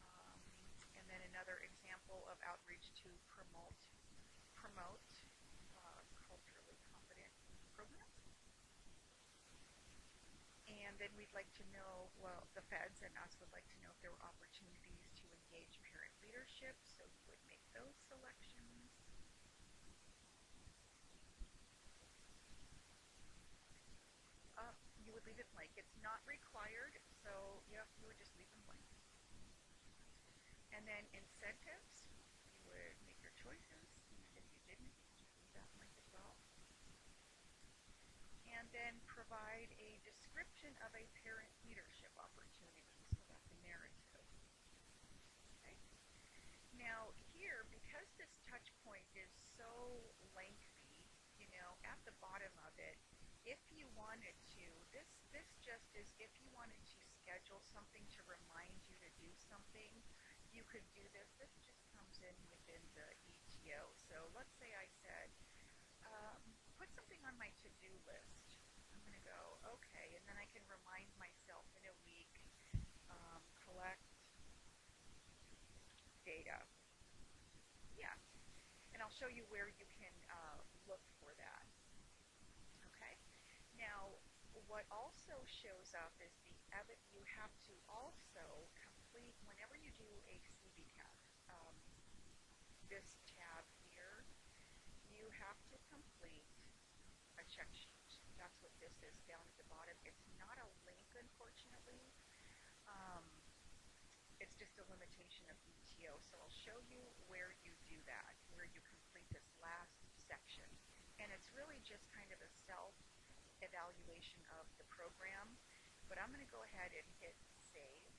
Um, and then another example of outreach to promote culturally competent programs. And then we'd like to know, well, the feds and us would like to know if there were opportunities to engage parent leadership, so you would make those selections. You would leave it blank. It's not required, so yep, you would just leave them blank. And then incentives, you would make your choices, and if you didn't, you just leave that blank as well. And then provide a description of a parent leadership opportunity, so that's a narrative. Okay. Now here, because this touch point is so lengthy, at the bottom of it, if you wanted to, this just is if you wanted to schedule something to remind you to do something, you could do this. This just comes in within the ETO. So let's say I said, put something on my to-do list. I'm going to go, okay, and then I can remind myself in a week, collect data. Yeah, and I'll show you where you can look for that. Okay. Now, what also shows up is you have to also complete whenever you do a CBCAP. This tab here, you have to complete a check sheet. That's what this is down at the bottom. It's not a link, unfortunately. Um, it's just a limitation of ETO. So I'll show you where you do that, where you complete this last section. And it's really just kind of a self-evaluation of the program. But I'm going to go ahead and hit save.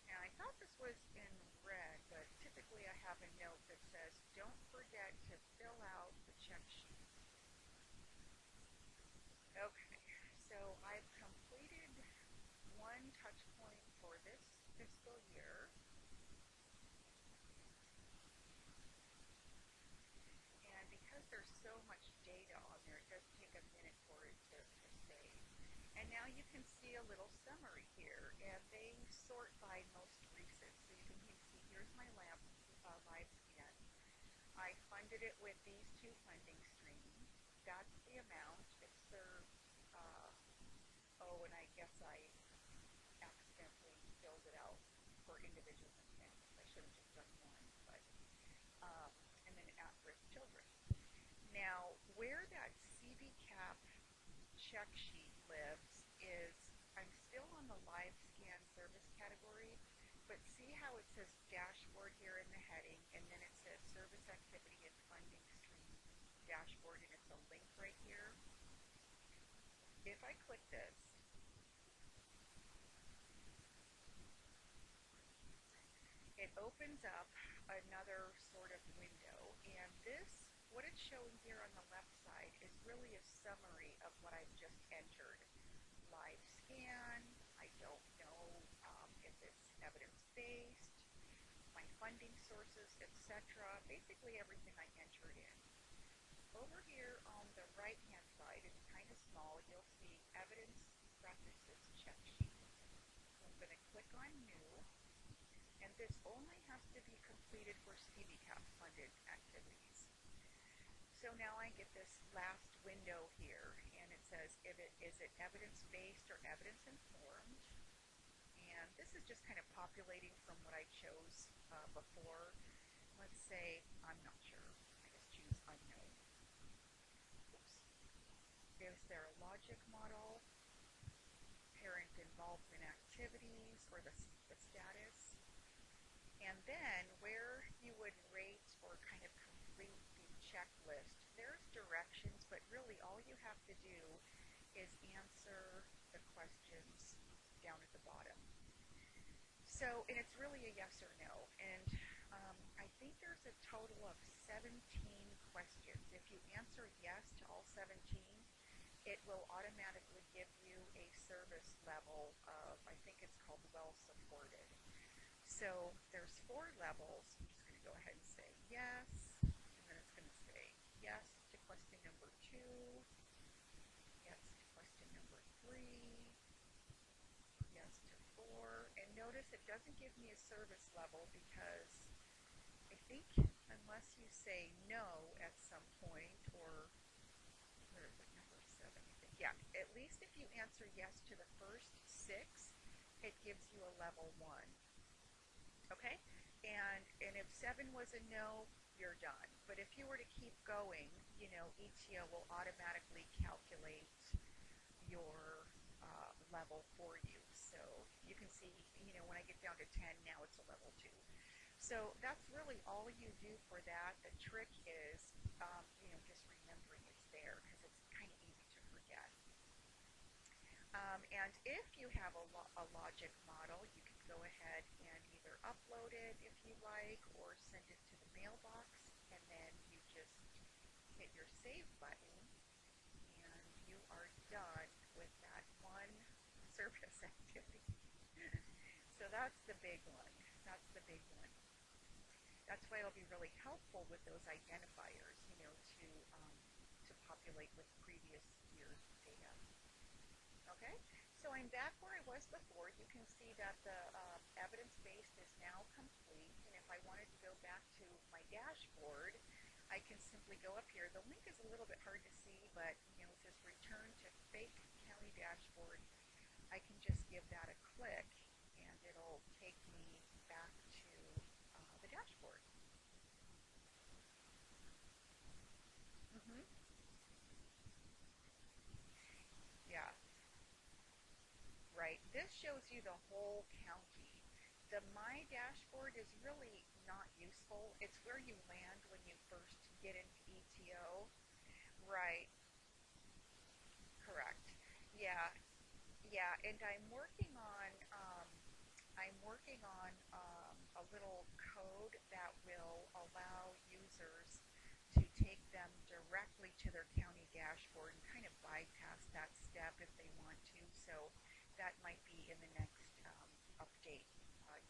Now I thought this was in red, but typically I have a note that says, don't forget to fill out the check sheet. Okay, so I've completed one touch point for this fiscal year. And because there's so much data on there, it does take a minute for it to save. And now you can see a little summary here, and they sort by most recent. So you can see here's my live scan. I funded it with these two funding streams. That's the amount. It serves, and I guess I accidentally filled it out for individuals and families. I should have just done one, but and then at-risk children. Now, where that CBCAP check sheet lives is, I'm still on the live scan service category, but see how it says dashboard here in the heading, and then it says service activity and funding stream dashboard, and it's a link right here. If I click this, it opens up another sort of window, and this, what it's showing here on the left side, is really a summary of what I've just entered. Live scan, I don't know if it's evidence-based, my funding sources, etc. Basically everything I entered in. Over here on the right-hand side, it's kind of small, you'll see evidence practices check sheet. So I'm going to click on new. And this only has to be completed for CBCAP funded activities. So now I get this last window here, and it says, is it evidence-based or evidence-informed? And and this is just kind of populating from what I chose before. Let's say I'm not sure. I just choose unknown. Oops. Is there a logic model, parent involvement activities, or the status? And then where you would rate or kind of complete the checklist, there's directions, but really all you have to do is answer the questions down at the bottom. So, and it's really a yes or no. And I think there's a total of 17 questions. If you answer yes to all 17, it will automatically give you a service level of, I think it's called well supported. So there's 4 levels. I'm just going to go ahead and say yes, and then it's going to say yes to question number 2, yes to question number 3, yes to 4, and notice it doesn't give me a service level because I think unless you say no at some point, or where is it, number 7, I think. Yeah, at least if you answer yes to the first 6, it gives you a level 1. Okay, and if 7 was a no, you're done. But if you were to keep going, ETO will automatically calculate your level for you. So you can see, when I get down to 10, now it's a level 2. So that's really all you do for that. The trick is, just remembering it's there because it's kind of easy to forget. And if you have a logic model, you can go ahead and either upload it if you like or send it to the mailbox, and then you just hit your save button and you are done with that one service activity. So that's the big one. That's the big one. That's why it'll be really helpful with those identifiers, to populate with previous year's data. Okay, so I'm back where I was before. You can see that the evidence-based is now complete, and if I wanted to go back to my dashboard, I can simply go up here. The link is a little bit hard to see, but it says return to Fake County Dashboard. I can just give that a click, and it'll take me back to the dashboard. Mm-hmm. Yeah. Right. This shows you the whole county. The My Dashboard is really not useful. It's where you land when you first get into ETO. Right. Correct. Yeah. Yeah. And I'm working on a little code that will allow users to take them directly to their county dashboard and kind of bypass that step if they want to. So that might be in the next update.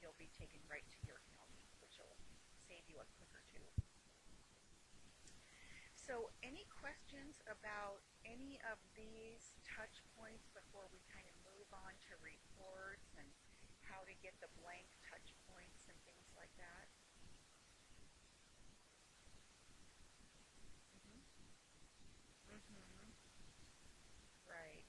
You'll be taken right to your county, which will save you a click or 2. So any questions about any of these touch points before we kind of move on to reports and how to get the blank touch points and things like that? Mm-hmm. Mm-hmm. Right.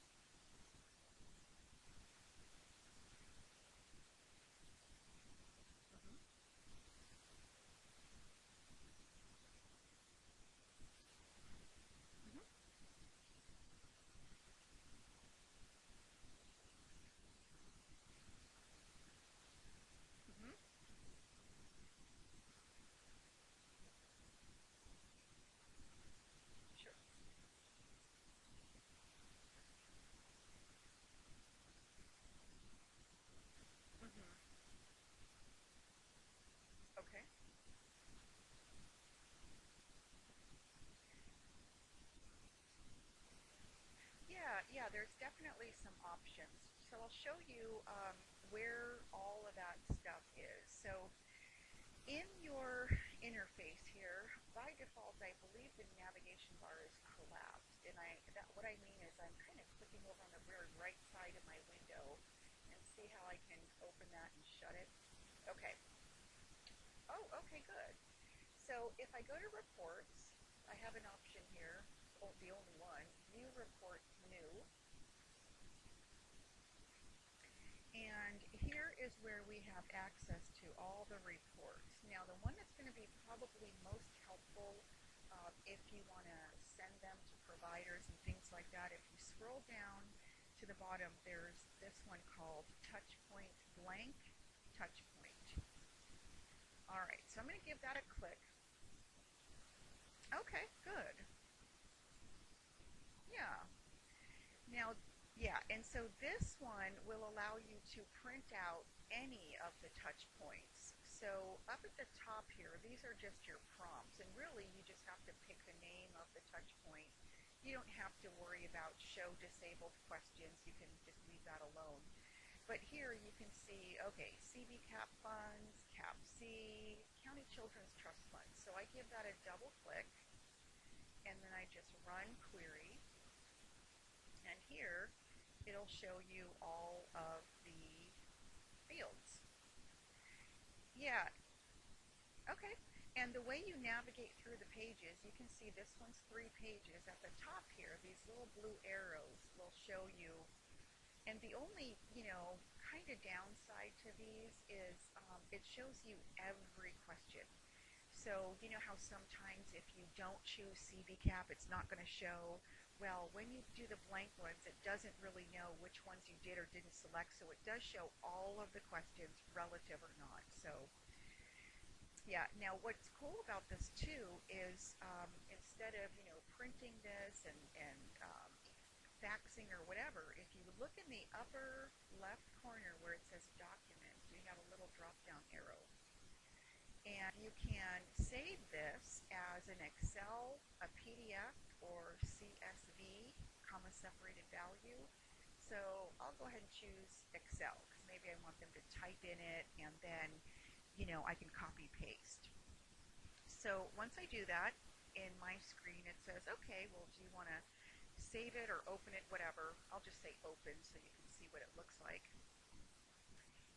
Mm-hmm. Mm-hmm. Mm-hmm. Sure. Mm-hmm. Okay. Yeah, yeah, there's definitely some options. So I'll show you where all of that stuff is. So in your interface here, by default, I believe the navigation bar is collapsed. And what I mean is I'm kind of clicking over on the very right side of my window and see how I can open that and shut it. Okay. Oh, okay, good. So if I go to reports, I have an option here, the only one, view report new. And here is where we have access to all the reports. Now, the one that's going to be probably most helpful if you want to send them to providers and things like that, if you scroll down to the bottom, there's this one called Touchpoint Blank Touchpoint. All right, so I'm going to give that a click. Okay, good. Yeah. Now, yeah, and so this one will allow you to print out any of the touch points. So up at the top here, these are just your prompts, and really you just have to pick the name of the touch point. You don't have to worry about show disabled questions. You can just leave that alone. But here you can see, okay, CB CAP funds, CAP C, County Children's Trust Fund. So I give that a double click, and then I just run query. And here, it'll show you all of the fields. Yeah, okay. And the way you navigate through the pages, you can see this one's 3 pages. At the top here, these little blue arrows will show you. And the only, kind of downside to these is it shows you every question. So you know how sometimes if you don't choose CB CAP, it's not going to show. Well, when you do the blank ones, it doesn't really know which ones you did or didn't select. So it does show all of the questions, relative or not. So yeah, now what's cool about this too is instead of, printing this and faxing or whatever, if you look in the upper left corner where it says document, you have a little drop down arrow. And you can save this as an Excel, a PDF, or CSV, comma separated value. So I'll go ahead and choose Excel because maybe I want them to type in it and then, I can copy paste. So once I do that, in my screen it says, okay, well, do you want to save it or open it, whatever. I'll just say open so you can see what it looks like.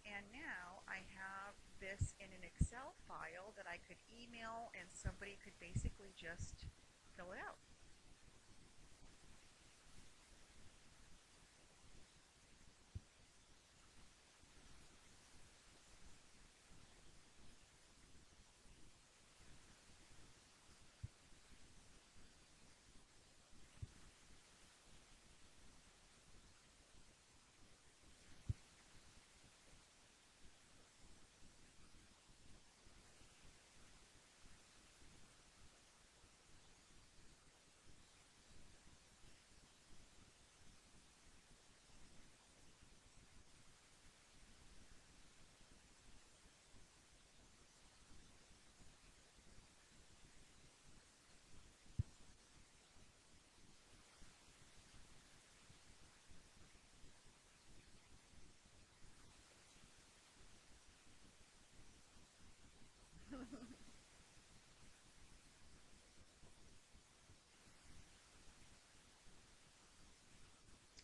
And now I have this in an Excel file that I could email and somebody could basically just fill it out.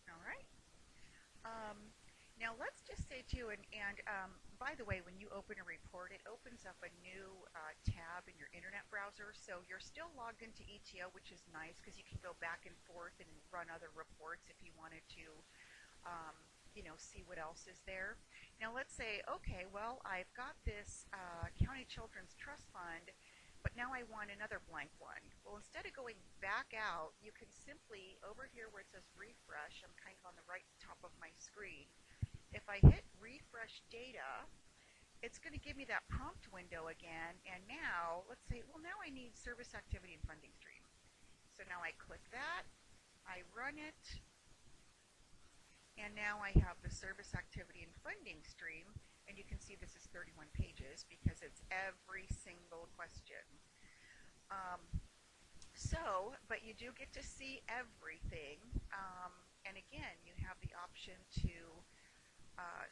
All right. Um, Now let's just say too, and by the way, when you open a report, it opens up a new tab in your internet browser. So you're still logged into ETO, which is nice because you can go back and forth and run other reports if you wanted to, um, see what else is there. Now let's say, okay, well, I've got this County Children's Trust Fund, but now I want another blank one. Well, instead of going back out, you can simply, over here where it says refresh, I'm kind of on the right top of my screen, if I hit refresh data, it's going to give me that prompt window again. And now, let's say, well, now I need service activity and funding stream. So now I click that, I run it, and now I have the service activity and funding stream. And you can see this is 31 pages because it's every single question. But you do get to see everything. And again, you have the option to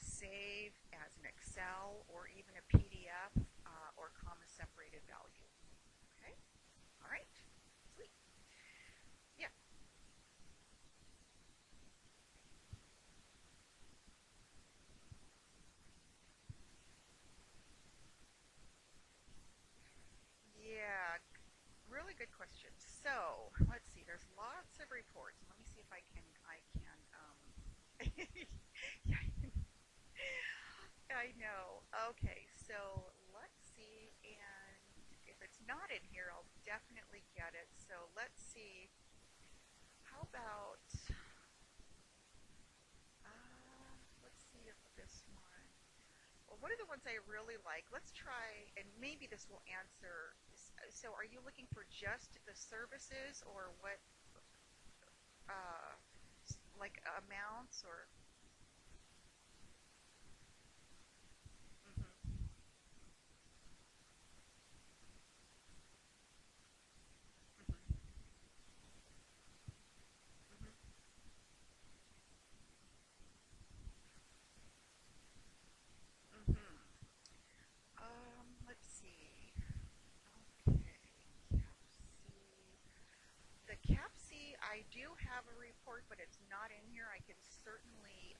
save as an Excel or even a PDF or comma separated value. Okay, all right, sweet. Yeah, yeah, really good question. So let's see. There's lots of reports. Let me see if I can. Yeah. I know. Okay, so let's see, and if it's not in here, I'll definitely get it. So let's see. How about, let's see if this one. Well, one of the ones I really like, let's try, and maybe this will answer. So, are you looking for just the services or what, uh, like amounts or? Mm-hmm, mm-hmm, mm-hmm, mm-hmm. Let's see. Okay, CAPC. The CAPC, I do have a report, but it's not in here. I can certainly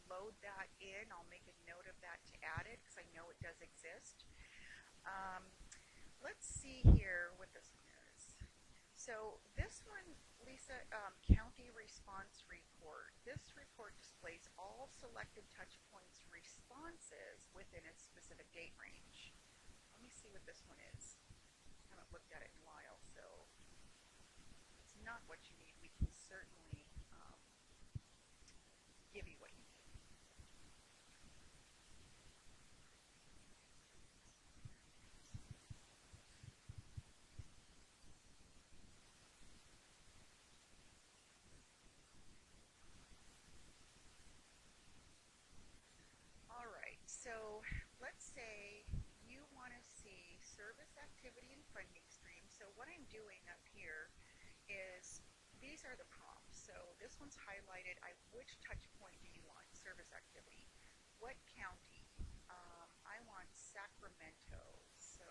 load that in. I'll make a note of that to add it because I know it does exist. Um, let's see here what this one is. So this one, Lisa, county response report. This report displays all selected touch points responses within a specific date range. Let me see what this one is. I haven't looked at it in a while, so if it's not what you need, we can certainly give you what you need. All right, so let's say you want to see service activity and funding stream. So what I'm doing up here is these are the prompts. So this one's highlighted. Which touch point do you want? Service activity. What county? I want Sacramento. So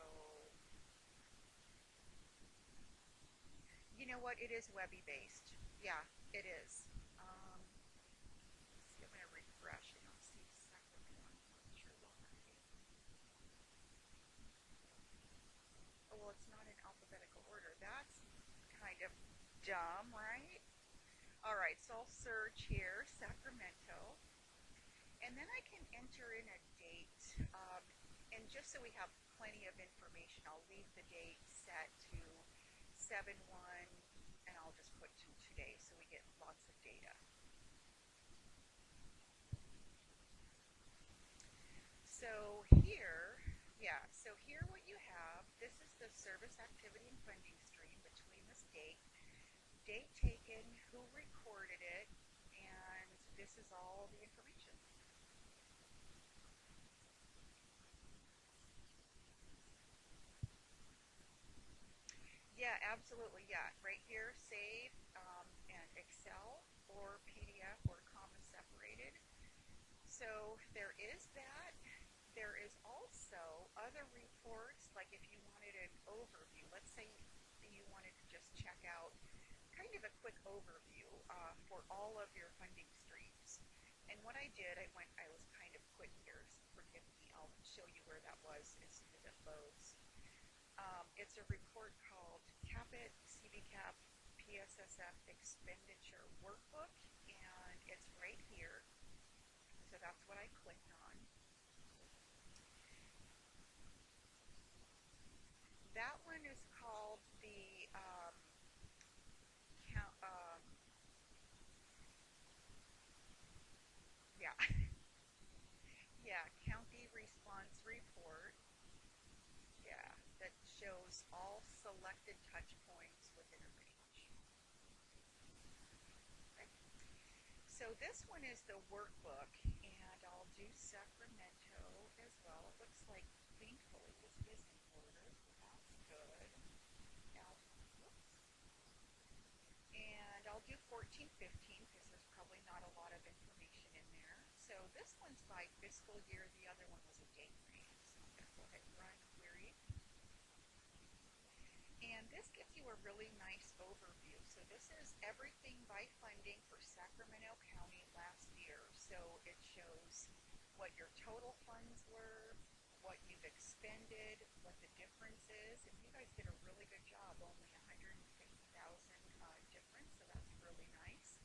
you know what? It is Webby based. Yeah, it is. Let's see. I'm going to refresh. I don't see Sacramento. I'm not sure why. Oh well, it's not in alphabetical order. That's kind of dumb, right? All right, so I'll search here, Sacramento, and then I can enter in a date. And just so we have plenty of information, I'll leave the date set to 7/1, and I'll just put to today so we get lots of data. So here, yeah, so here what you have, this is the service activity and funding stream between this date taken, who recorded it, and this is all the information. Yeah, absolutely. Yeah, right here, save and Excel or PDF or comma separated. So there is that. There is also other reports, like if you wanted an overview, let's say you wanted to just check out kind of a quick overview for all of your funding streams. And what I did, I was kind of quick here, so forgive me, I'll show you where that was as soon as it loads. It's a report called CAPIT, CBCAP, PSSF Expenditure Workbook, and it's right here. So that's what I clicked on. That one is called the count. Yeah, yeah, County Response Report. Yeah, that shows all selected touch points within a range. Okay. So this one is the workbook, and I'll do Sacramento as well. It looks like, thankfully, this is in order, so that's good. Now, whoops. And I'll do 14, 15 because there's probably not a lot of information in there. So this one's by fiscal year. The other one was a date range. So I'm going to go ahead and run query. And this gives you a really nice overview. So this is everything by funding for Sacramento County last year. So it shows what your total funds were, what you've expended, what the difference is. And you guys did a really good job, only 150,000 difference, so that's really nice.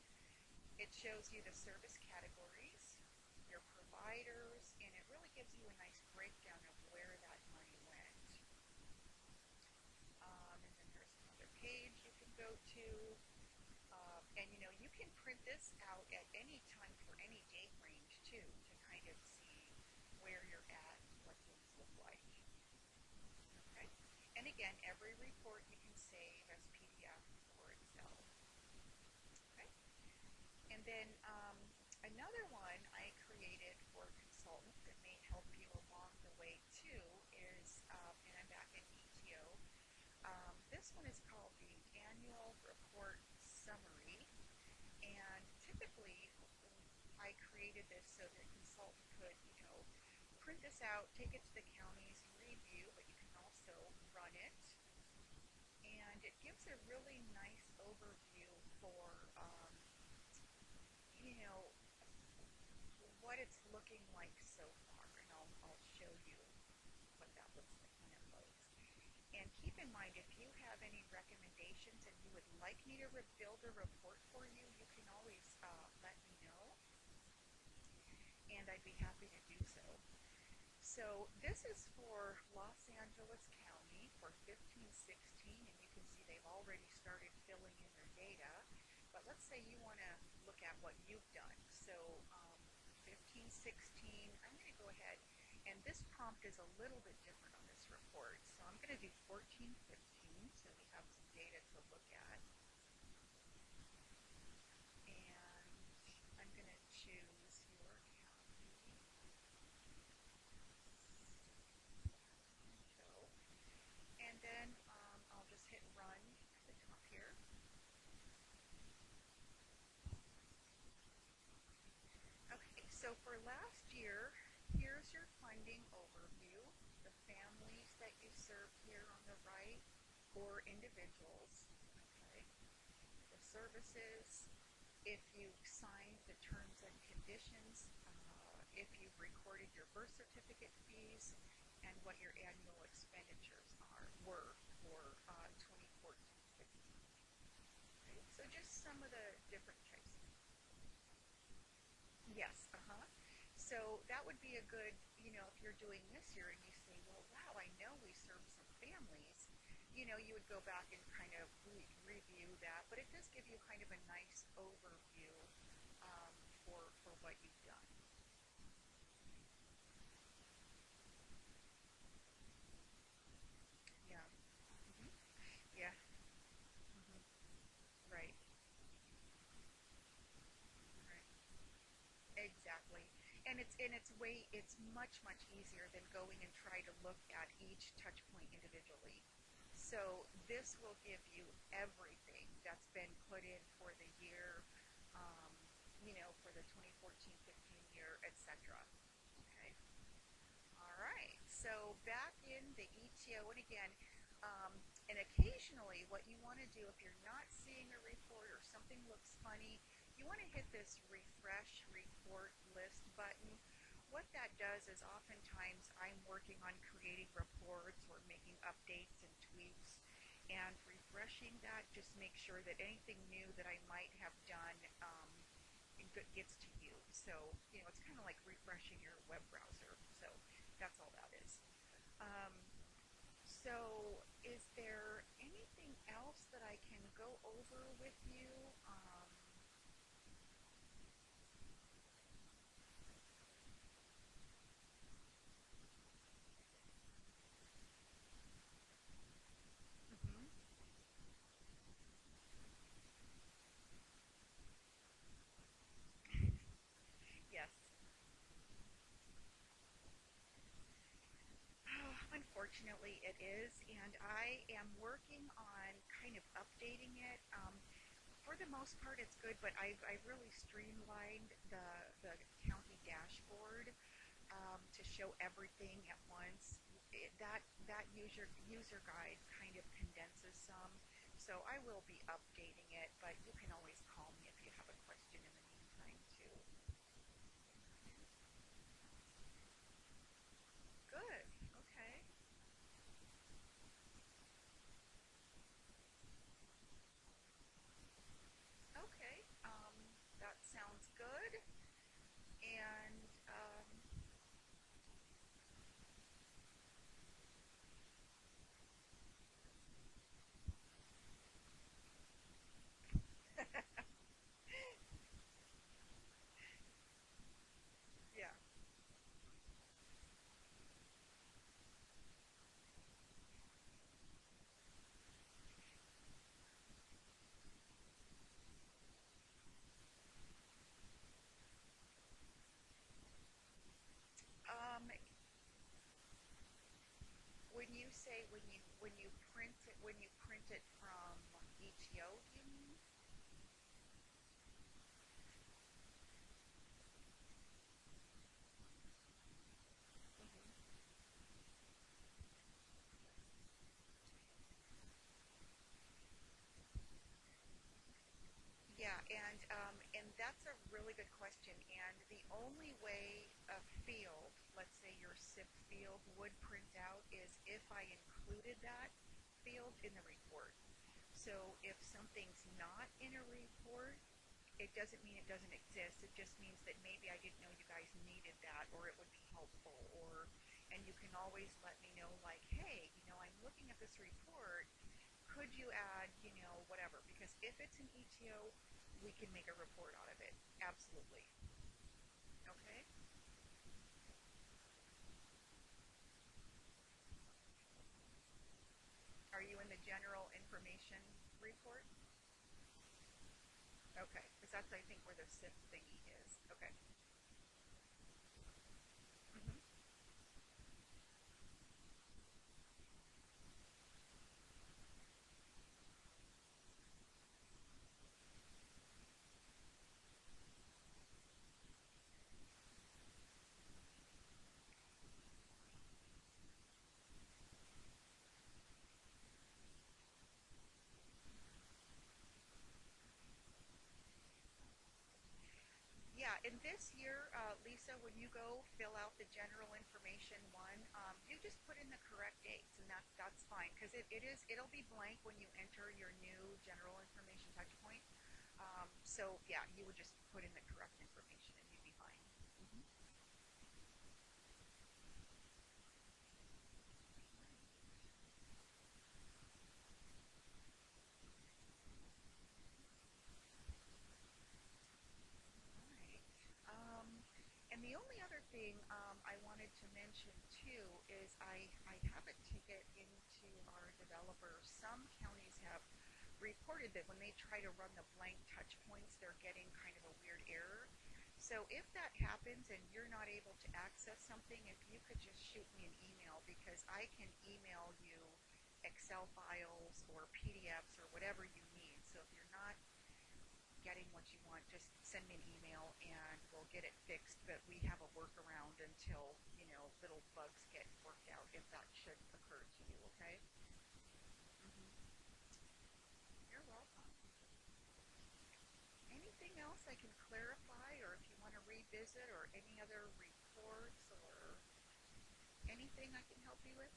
It shows you the service categories, your providers, and it really gives you a nice breakdown of where that money went. And then there's another page you can go to. And you can print this out at any time for any date range too, to kind of see where you're at, what things look like. Okay. And again, every report you can save as PDF or Excel. Okay. And then another one I created for consultants that may help you along the way too is, and I'm back in ETO. This one is called the Annual Report Summary. And typically, I created this so that a consultant could, print this out, take it to the counties, review, but you can also run it. And it gives a really nice overview for, what it's looking like so far. And I'll show you what that looks like when it loads. And keep in mind, if you have any recommendations and you would like me to build a report for you, you can always let me know, and I'd be happy to do so. So this is for Los Angeles County for 15-16, and you can see they've already started filling in their data. But let's say you want to look at what you've done. So 15-16, I'm going to go ahead, and this prompt is a little bit different on this report. So I'm going to do 14-15, so we have some data to look at. And I'm going to choose your county. And then I'll just hit run at the top here. Okay, so for last year, here's your funding overview. The families that you served here on the right, or individuals. Okay. The services, if you've signed the terms and conditions, if you've recorded your birth certificate fees, and what your annual expenditures were for 2014-15. Okay, so just some of the different types. Yes, So that would be a good, if you're doing this year and you say, well, wow, I know we served some families, you would go back and kind of review that. But it does give you kind of a nice overview for what you've done. Yeah. Mm-hmm. Yeah. Mm-hmm. Right. Right. Exactly. And it's much easier than going and try to look at each touch point individually. So this will give you everything that's been put in for the year, um, for the 2014-15 year, etc. Okay. All right. So back in the ETO, and again, um, and occasionally what you want to do if you're not seeing a report or something looks funny, you want to hit this refresh report list button. What that does is oftentimes I'm working on creating reports or making updates and tweaks, and refreshing that just makes sure that anything new that I might have done gets to you. So, it's kind of like refreshing your web browser. So that's all that is. Um, so is there anything else that I can go over with you? Mhm. Yes. Unfortunately, it is, and I am working on kind of updating it. For the most part, it's good, but I've really streamlined the county dashboard to show everything at once. That user guide kind of condenses some, so I will be updating it. But you can always call me if you have a question in the meantime too. Good. Okay. Okay. That sounds good. And When you print it from ETO, do you mean? Hmm. Yeah, and that's a really good question. And the only way a field, let's say your SIP field, would print out is if I included that field in the report. So if something's not in a report, it doesn't mean it doesn't exist. It just means that maybe I didn't know you guys needed that, or it would be helpful. Or, and you can always let me know, like, hey, I'm looking at this report. Could you add, whatever? Because if it's an ETO, we can make a report out of it. Absolutely. Okay. Are you in the general information report? Okay, because that's I think where the SIP thingy is. Okay. Hmm. Yeah, and this year, Lisa, when you go fill out the general information one, you just put in the correct dates, and that's fine because it'll be blank when you enter your new general information touch point. So yeah, you would just put in the correct information and you'd be fine. Hmm. Right. And the only other thing I wanted to mention too is I have a ticket into our developer. Some counties have reported that when they try to run the blank touch points, they're getting kind of a weird error. So if that happens and you're not able to access something, if you could just shoot me an email because I can email you Excel files or PDFs or whatever you need. So if you're not getting what you want, just send me an email and we'll get it fixed. But we have a workaround until, little bugs get worked out if that should occur to you, okay? Hmm. You're welcome. Anything else I can clarify, or if you want to revisit, or any other reports, or anything I can help you with?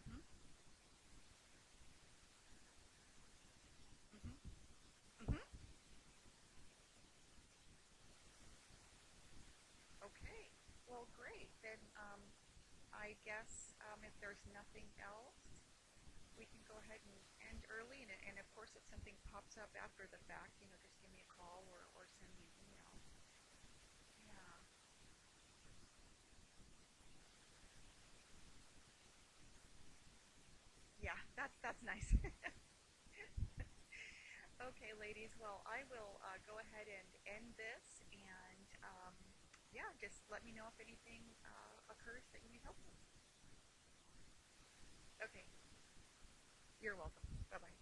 Hmm. Hmm. Hmm. Okay. Well, great. Then I guess if there's nothing else, we can go ahead and end early. And of course, if something pops up after the fact, just give me a call or send me an email. Yeah. Yeah, that's nice. Okay, ladies. Well, I will go ahead and end this, and yeah, just let me know if anything occurs that you need help with. Okay, you're welcome. Bye bye.